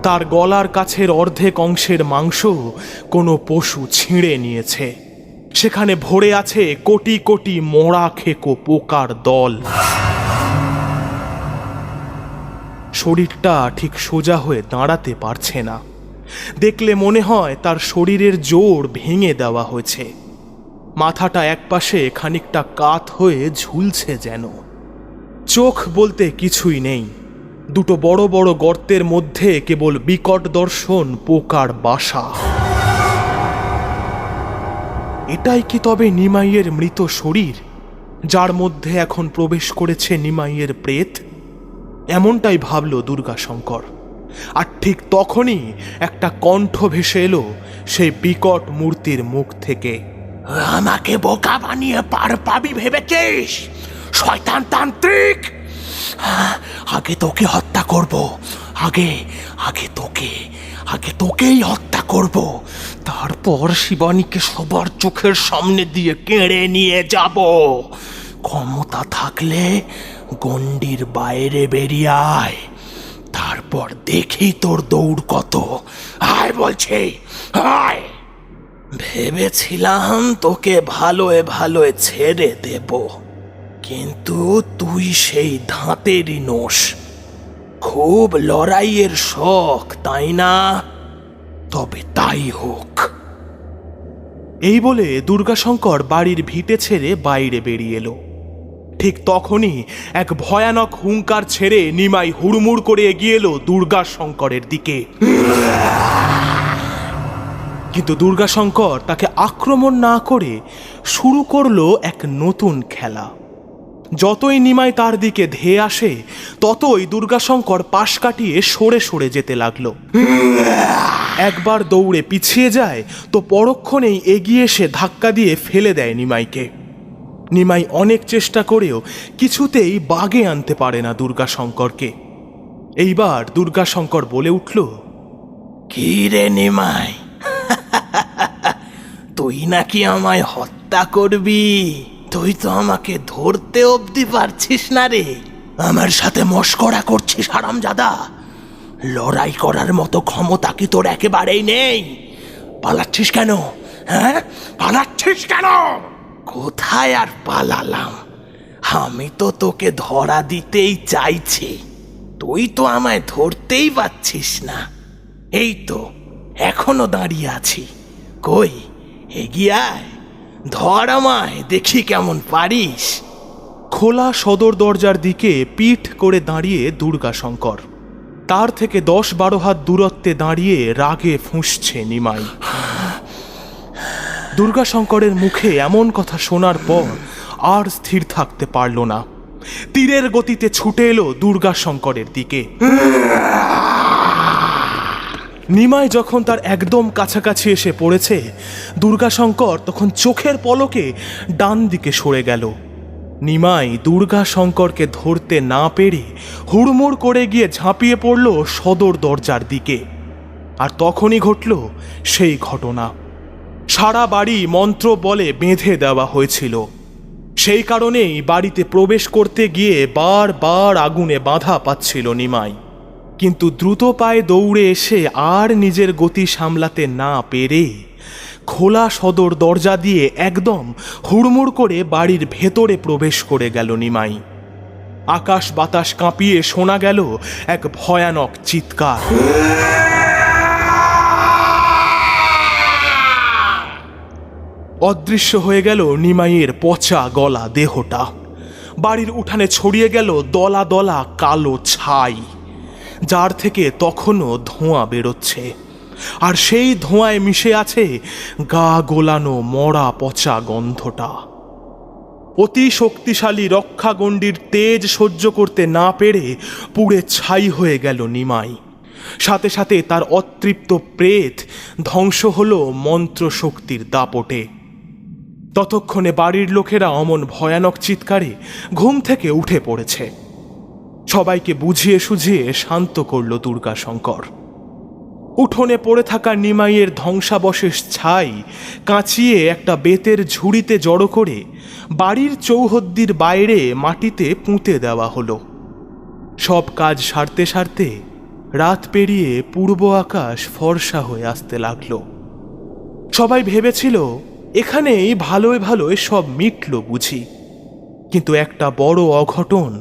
তার গলার কাছের অর্ধেক অংশের মাংস কোনো পশু ছিঁড়ে নিয়েছে। সেখানে ভরে আছে কোটি কোটি মরা খেকো পোকার দল। শরীরটা ঠিক সোজা হয়ে দাঁড়াতে পারছে না। দেখলে মনে হয় তার শরীরের জোর ভেঙে দেওয়া হয়েছে। মাথাটা একপাশে খানিকটা কাত হয়ে ঝুলছে যেন। চোখ বলতে কিছুই নেই। দুটো বড় বড় গর্তের মধ্যে কেবল বিকট দর্শন পোকার বাসা। এটাই কি তবে নিমাইয়ের মৃত শরীর, যার মধ্যে এখন প্রবেশ করেছে নিমাইয়ের প্রেত? এমনটাই ভাবল দুর্গাশঙ্কর। আর ঠিক তখনই একটা কণ্ঠ ভেসে এলো সেই বিকট মূর্তির মুখ থেকে। আমাকে বোকা বানিয়ে পার পাবি ভেবেছিস শয়তান তান্ত্রিক? আগে তোকে হত্যা করব, আগে তোকেই হত্যা করব, তারপর শিবানীকে সবার চোখের সামনে দিয়ে কেড়ে নিয়ে যাব। ক্ষমতা থাকলে গণ্ডির বাইরে বেরিয়ে আয়, তারপর দেখি তোর দৌড় কত। আয় বলছি, আয়। ভেবেছিলাম তোকে ভালোয় ভালোয় ছেড়ে দেব, কিন্তু তুই সেই ধাঁতেরই নোস। খুব লড়াইয়ের শখ, তাই না? তবে তাই হোক। এই বলে দুর্গাশঙ্কর বাড়ির ভিটে ছেড়ে বাইরে বেরিয়ে এলো। ঠিক তখনই এক ভয়ানক হুঙ্কার ছেড়ে নিমাই হুড়মুড় করে এগিয়ে এলো দুর্গাশঙ্করের দিকে। কিন্তু দুর্গাশঙ্কর তাকে আক্রমণ না করে শুরু করলো এক নতুন খেলা। যতই নিমাই তার দিকে ধেয়ে আসে ততই দুর্গাশঙ্কর পাশ কাটিয়ে সরে সরে যেতে লাগলো। একবার দৌড়ে পিছিয়ে যায় তো পরক্ষণেই এগিয়ে এসে ধাক্কা দিয়ে ফেলে দেয় নিমাইকে। নিমাই অনেক চেষ্টা করেও কিছুতেই বাগে আনতে পারে না দুর্গাশঙ্করকে। এইবার দুর্গাশঙ্কর বলে উঠল, কি রে নিমাই, তুই নাকি আমায় হত্যা করবি? তুই তো আমাকে ধরতে অবধি পারছিস না রে। আমার সাথে মশকরা করছিস হারামজাদা? লড়াই করার মতো ক্ষমতা কি তোর একেবারেই নেই? পালাচ্ছিস কেন? হ্যাঁ, পালাচ্ছিস কেন? কোথায় আর পালালাম? আমি তো তোকে ধরা দিতেই চাইছি, তুই তো আমায় ধরতেই পারছিস না। এই তো এখনো দাঁড়িয়ে আছি, কই এগিয়ে আয়, ধর আমায়, দেখি কেমন পারিস। খোলা সদর দরজার দিকে পিঠ করে দাঁড়িয়ে দুর্গাশঙ্কর। তার থেকে 10-12 হাত দূরত্বে দাঁড়িয়ে রাগে ফুঁসছে নিমাই। দুর্গাশঙ্করের মুখে এমন কথা শোনার পর আর স্থির থাকতে পারল না। তীরের গতিতে ছুটে এলো দুর্গাশঙ্করের দিকে। নিমাই যখন তার একদম কাছাকাছি এসে পড়েছে, দুর্গাশঙ্কর তখন চোখের পলকে ডান দিকে সরে গেল। নিমাই দুর্গাশঙ্করকে ধরতে না পেরে হুড়মুড় করে গিয়ে ঝাঁপিয়ে পড়ল সদর দরজার দিকে। আর তখনই ঘটল সেই ঘটনা। সারা বাড়ি মন্ত্র বলে বেঁধে দেওয়া হয়েছিল। সেই কারণেই বাড়িতে প্রবেশ করতে গিয়ে বারবার আগুনে বাধা পাচ্ছিল নিমাই। কিন্তু দ্রুত পায়ে দৌড়ে এসে আর নিজের গতি সামলাতে না পেরে খোলা সদর দরজা দিয়ে একদম হুড়মুড় করে বাড়ির ভেতরে প্রবেশ করে গেল নিমাই। আকাশ বাতাস কাঁপিয়ে শোনা গেল এক ভয়ানক চিৎকার। অদৃশ্য হয়ে গেল নিমাইয়ের পচা গলা দেহটা। বাড়ির উঠানে ছড়িয়ে গেল দলা দলা কালো ছাই, যার থেকে তখনও ধোঁয়া বেরোচ্ছে। আর সেই ধোঁয়ায় মিশে আছে গা গোলানো মরা পচা গন্ধটা। অতি শক্তিশালী রক্ষাগণ্ডির তেজ সহ্য করতে না পেরে পুড়ে ছাই হয়ে গেল নিমাই। সাথে সাথে তার অতৃপ্ত প্রেত ধ্বংস হলো মন্ত্রশক্তির দাপটে। ততক্ষণে বাড়ির লোকেরা অমন ভয়ানক চিৎকারে ঘুম থেকে উঠে পড়েছে। সবাইকে বুঝিয়ে সুঝিয়ে শান্ত করল দুর্গাশঙ্কর। উঠোনে পড়ে থাকা নিমাইয়ের ধ্বংসাবশেষ ছাই কাঁচিয়ে একটা বেতের ঝুড়িতে জড়ো করে বাড়ির চৌহদ্দির বাইরে মাটিতে পুঁতে দেওয়া হলো। সব কাজ সারতে সারতে রাত পেরিয়ে পূর্ব আকাশ ফর্সা হয়ে আসতে লাগলো। সবাই ভেবেছিল এখানেই ভালোয় ভালোয় সব মিটল বুঝি। কিন্তু একটা বড় অঘটন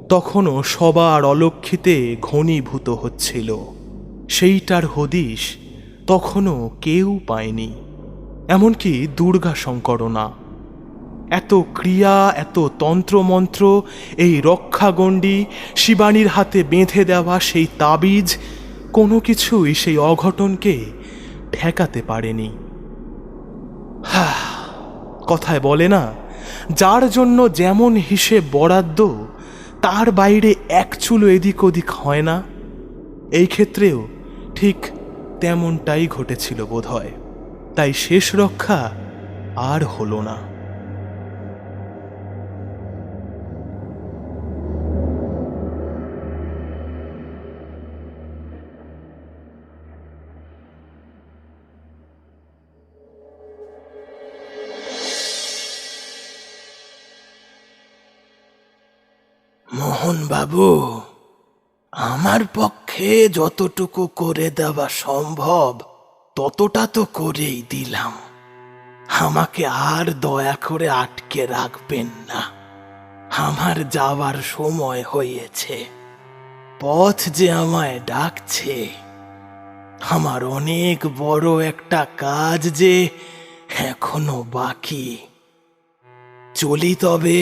তখনও সবার অলক্ষিতে ঘনীভূত হচ্ছিল। সেইটার হদিশ তখনও কেউ পায়নি, এমনকি দুর্গাশঙ্করও না। এত ক্রিয়া, এত তন্ত্রমন্ত্র, এই রক্ষাগণ্ডি, শিবানীর হাতে বেঁধে দেওয়া সেই তাবিজ, কোনো কিছুই সেই অঘটনকে ঠেকাতে পারেনি। কথায় বলে না, যার জন্য যেমন হিসেব বরাদ্দ তার বাইরে এক চুলো এদিক ওদিক হয় না। এই ক্ষেত্রেও ঠিক তেমনটাই ঘটেছিল বোধহয়। তাই শেষ রক্ষা আর হলো না। মোহন বাবু, আমার পক্ষে যতটুকু করে দেওয়া সম্ভব ততটা তো করেই দিলাম। আমাকে আর দয়া করে আটকে রাখবেন না। আমার যাওয়ার সময় হয়েছে। পথ যে আমায় ডাকছে। আমার অনেক বড় একটা কাজ যে এখনো বাকি। চলি তবে।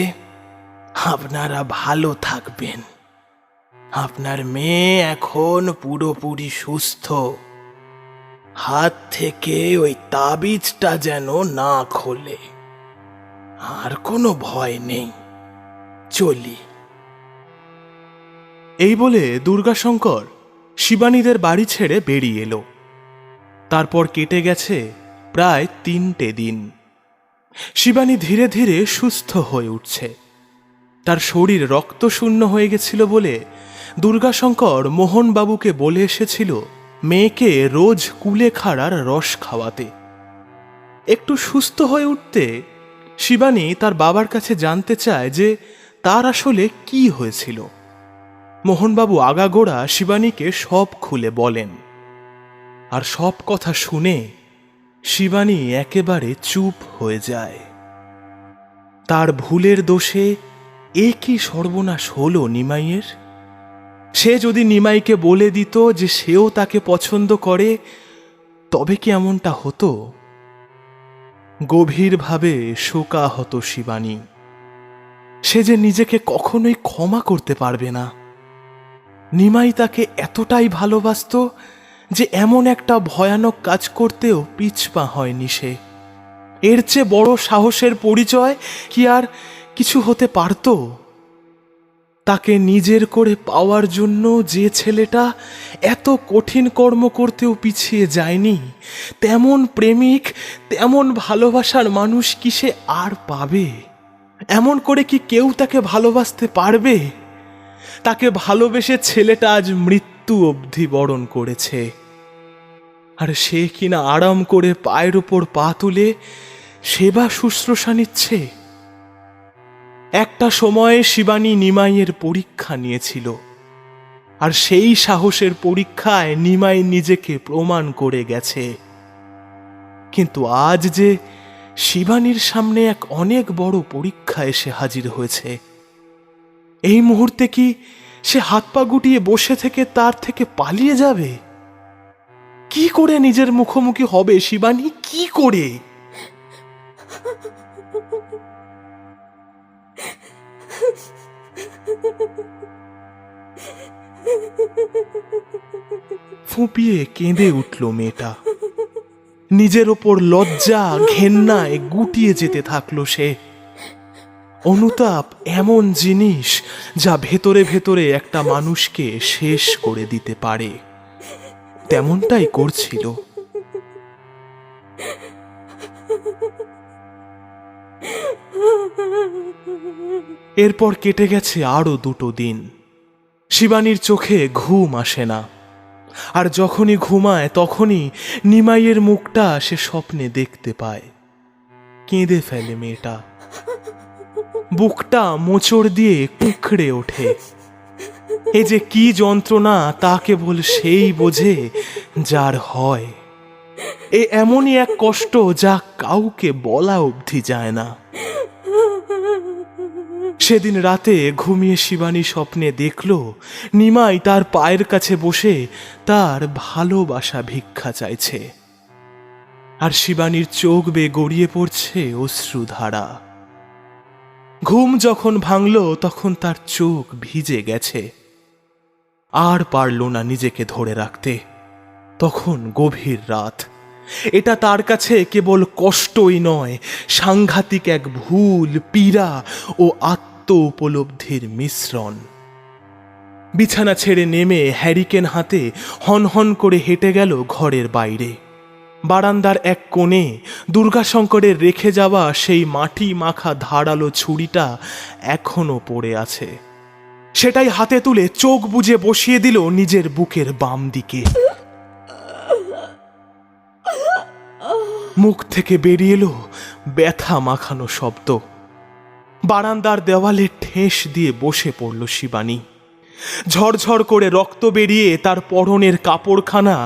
আপনারা ভালো থাকবেন। আপনার মেয়ে এখন পুরোপুরি সুস্থ। হাত থেকে ওই তাবিজটা যেন না খোলে। আর কোনো ভয় নেই। চলি। এই বলে দুর্গাশঙ্কর শিবানীদের বাড়ি ছেড়ে বেরিয়ে এলো। তারপর কেটে গেছে প্রায় 3টে দিন। শিবানী ধীরে ধীরে সুস্থ হয়ে উঠছে। তার শরীর রক্তশূন্য হয়ে গেছিল বলে দুর্গাশঙ্কর মোহনবাবুকে বলে এসেছিল মেয়েকে রোজ কুলেখাড়ার রস খাওয়াতে। একটু সুস্থ হয়ে উঠতে শিবানী তার বাবার কাছে জানতে চায় যে তার আসলে কি হয়েছিল। মোহনবাবু আগাগোড়া শিবানীকে সব খুলে বলেন। আর সব কথা শুনে শিবানী একেবারে চুপ হয়ে যায়। তার ভুলের দোষে এ কি সর্বনাশ হলো নিমাইয়ের। সে যদি নিমাইকে বলে দিত যে সেও তাকে পছন্দ করে, তবে কি এমনটা হতো? গভীরভাবে শোকাহত শিবানী। সে যে নিজেকে কখনোই ক্ষমা করতে পারবে না। নিমাই তাকে এতটাই ভালোবাসতো যে এমন একটা ভয়ানক কাজ করতেও পিছপা হয়নি সে। এর চেয়ে বড় সাহসের পরিচয় কি আর কিছু হতে পারত? তাকে নিজের করে পাওয়ার জন্য যে ছেলেটা এত কঠিন কর্ম করতেও পিছিয়ে যায়নি, তেমন প্রেমিক, তেমন ভালোবাসার মানুষ কি সে আর পাবে? এমন করে কি কেউ তাকে ভালোবাসতে পারবে? তাকে ভালোবেসে ছেলেটা আজ মৃত্যু অবধি বরণ করেছে, আর সে কিনা আরাম করে পায়ের উপর পা তুলে সেবা শুশ্রূষা নিচ্ছে। একটা সময়ে শিবানী নিমাইয়ের পরীক্ষা নিয়েছিল, আর সেই সাহসের পরীক্ষায় নিমাই নিজেকে প্রমাণ করে গেছে। কিন্তু আজ যে শিবানীর সামনে এক অনেক বড় পরীক্ষা এসে হাজির হয়েছে, এই মুহূর্তে কি সে হাত পা গুটিয়ে বসে থেকে তার থেকে পালিয়ে যাবে? কি করে নিজের মুখোমুখি হবে শিবানী? কি করে? ফুঁপিয়ে কেঁদে উঠল মেয়েটা। নিজের ওপর লজ্জা ঘেন্নায় গুটিয়ে যেতে থাকলো সে। অনুতাপ এমন জিনিস যা ভেতরে ভেতরে একটা মানুষকে শেষ করে দিতে পারে, তেমনটাই করছিল। এরপর কেটে গেছে আরো 2 দিন। শিবানীর চোখে ঘুম আসে না, আর যখনই ঘুমায় তখনই নিমাইয়ের মুখটা সে স্বপ্নে দেখতে পায়। কেঁদে ফেলে মেয়েটা, বুকটা মোচড় দিয়ে কুঁকড়ে ওঠে। এ যে কি যন্ত্রণা তা কেবল সেই বোঝে যার হয়। এ এমনই এক কষ্ট যা কাউকে বলা অবধি যায় না। সেদিন রাতে ঘুমিয়ে শিবানী স্বপ্নে দেখল নিমাই তার পায়ের কাছে বসে তার ভালোবাসা ভিক্ষা চাইছে, আর শিবানীর চোখ বেয়ে গড়িয়ে পড়ছে অশ্রুধারা। ঘুম যখন ভাঙল তখন তার চোখ ভিজে গেছে, আর পারল না নিজেকে ধরে রাখতে। তখন গভীর রাত। এটা তার কাছে কেবল কষ্টই নয়, সাংঘাতিক এক ভুল, পীড়া ও আত্ম উপলব্ধির মিশ্রণ। বিছানা ছেড়ে নেমে হ্যারিকেন হাতে হনহন করে হেঁটে গেল ঘরের বাইরে। বারান্দার এক কোণে দুর্গাশঙ্করের রেখে যাওয়া সেই মাটি মাখা ধারালো ছুরিটা এখনো পড়ে আছে। সেটাই হাতে তুলে চোখ বুজে বসিয়ে দিল নিজের বুকের বাম দিকে। মুখ থেকে বেরিয়ে এলো ব্যথা মাখানো শব্দ। বারান্দার দেওয়ালে ঠেস দিয়ে বসে পড়ল শিবানী। ঝরঝর করে রক্ত বেরিয়ে তার পরনের কাপড়খানা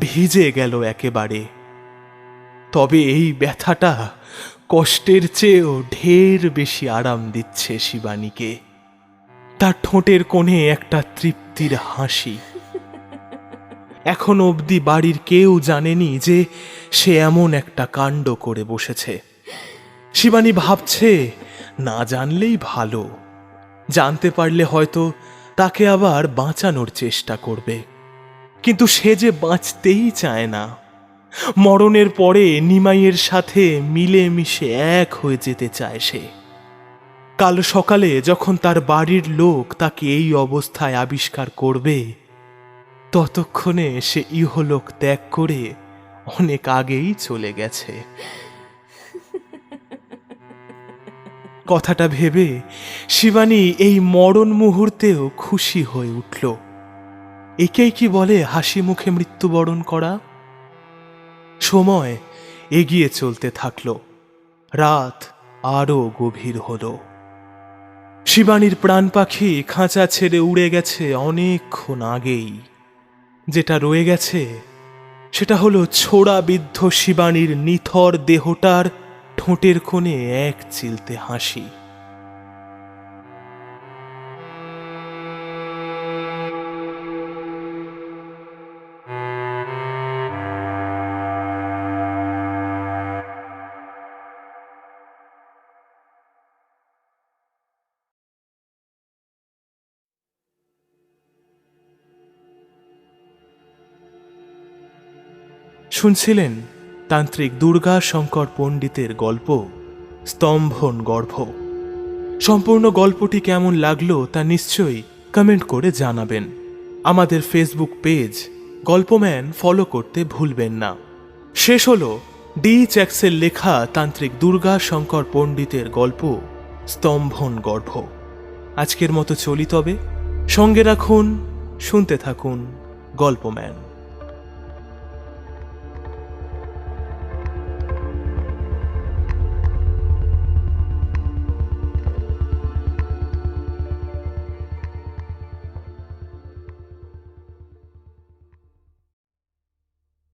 ভিজে গেল একেবারে। তবে এই ব্যথাটা কষ্টের চেয়েও ঢের বেশি আরাম দিচ্ছে শিবানীকে। তার ঠোঁটের কোণে একটা তৃপ্তির হাসি। এখন অবধি বাড়ির কেউ জানেনি যে সে এমন একটা কাণ্ড করে বসেছে। শিবানী ভাবছে না জানলেই ভালো, জানতে পারলে হয়তো তাকে আবার বাঁচানোর চেষ্টা করবে। কিন্তু সে যে বাঁচতেই চায় না। মরণের পরে নিমাইয়ের সাথে মিলেমিশে এক হয়ে যেতে চায় সে। কাল সকালে যখন তার বাড়ির লোক তাকে এই অবস্থায় আবিষ্কার করবে, ততক্ষণে সে ইহলোক ত্যাগ করে অনেক আগেই চলে গেছে। কথাটা ভেবে শিবানী এই মরণ মুহূর্তেও খুশি হয়ে উঠল। একেই কি বলে হাসি মুখে মৃত্যুবরণ করা। সময় এগিয়ে চলতে থাকল। রাত আরো গভীর হল। শিবানীর প্রাণ পাখি খাঁচা ছেড়ে উড়ে গেছে অনেকক্ষণ আগেই। যেটা রয়ে গেছে সেটা হলো ছোড়া বিদ্ধ শিবানীর নিথর দেহটার ঠোঁটের কোণে এক চিলতে হাসি। শুনছিলেন তান্ত্রিক দুর্গা শঙ্কর পণ্ডিতের গল্প স্তম্ভন গর্ভ। সম্পূর্ণ গল্পটি কেমন লাগলো তা নিশ্চয়ই কমেন্ট করে জানাবেন। আমাদের ফেসবুক পেজ গল্পম্যান ফলো করতে ভুলবেন না। শেষ হলো ডি চ্যাক্সের লেখা তান্ত্রিক দুর্গা শঙ্কর পণ্ডিতের গল্প স্তম্ভন গর্ভ। আজকের মতো চলি তবে, সঙ্গে রাখুন, শুনতে থাকুন গল্পম্যান।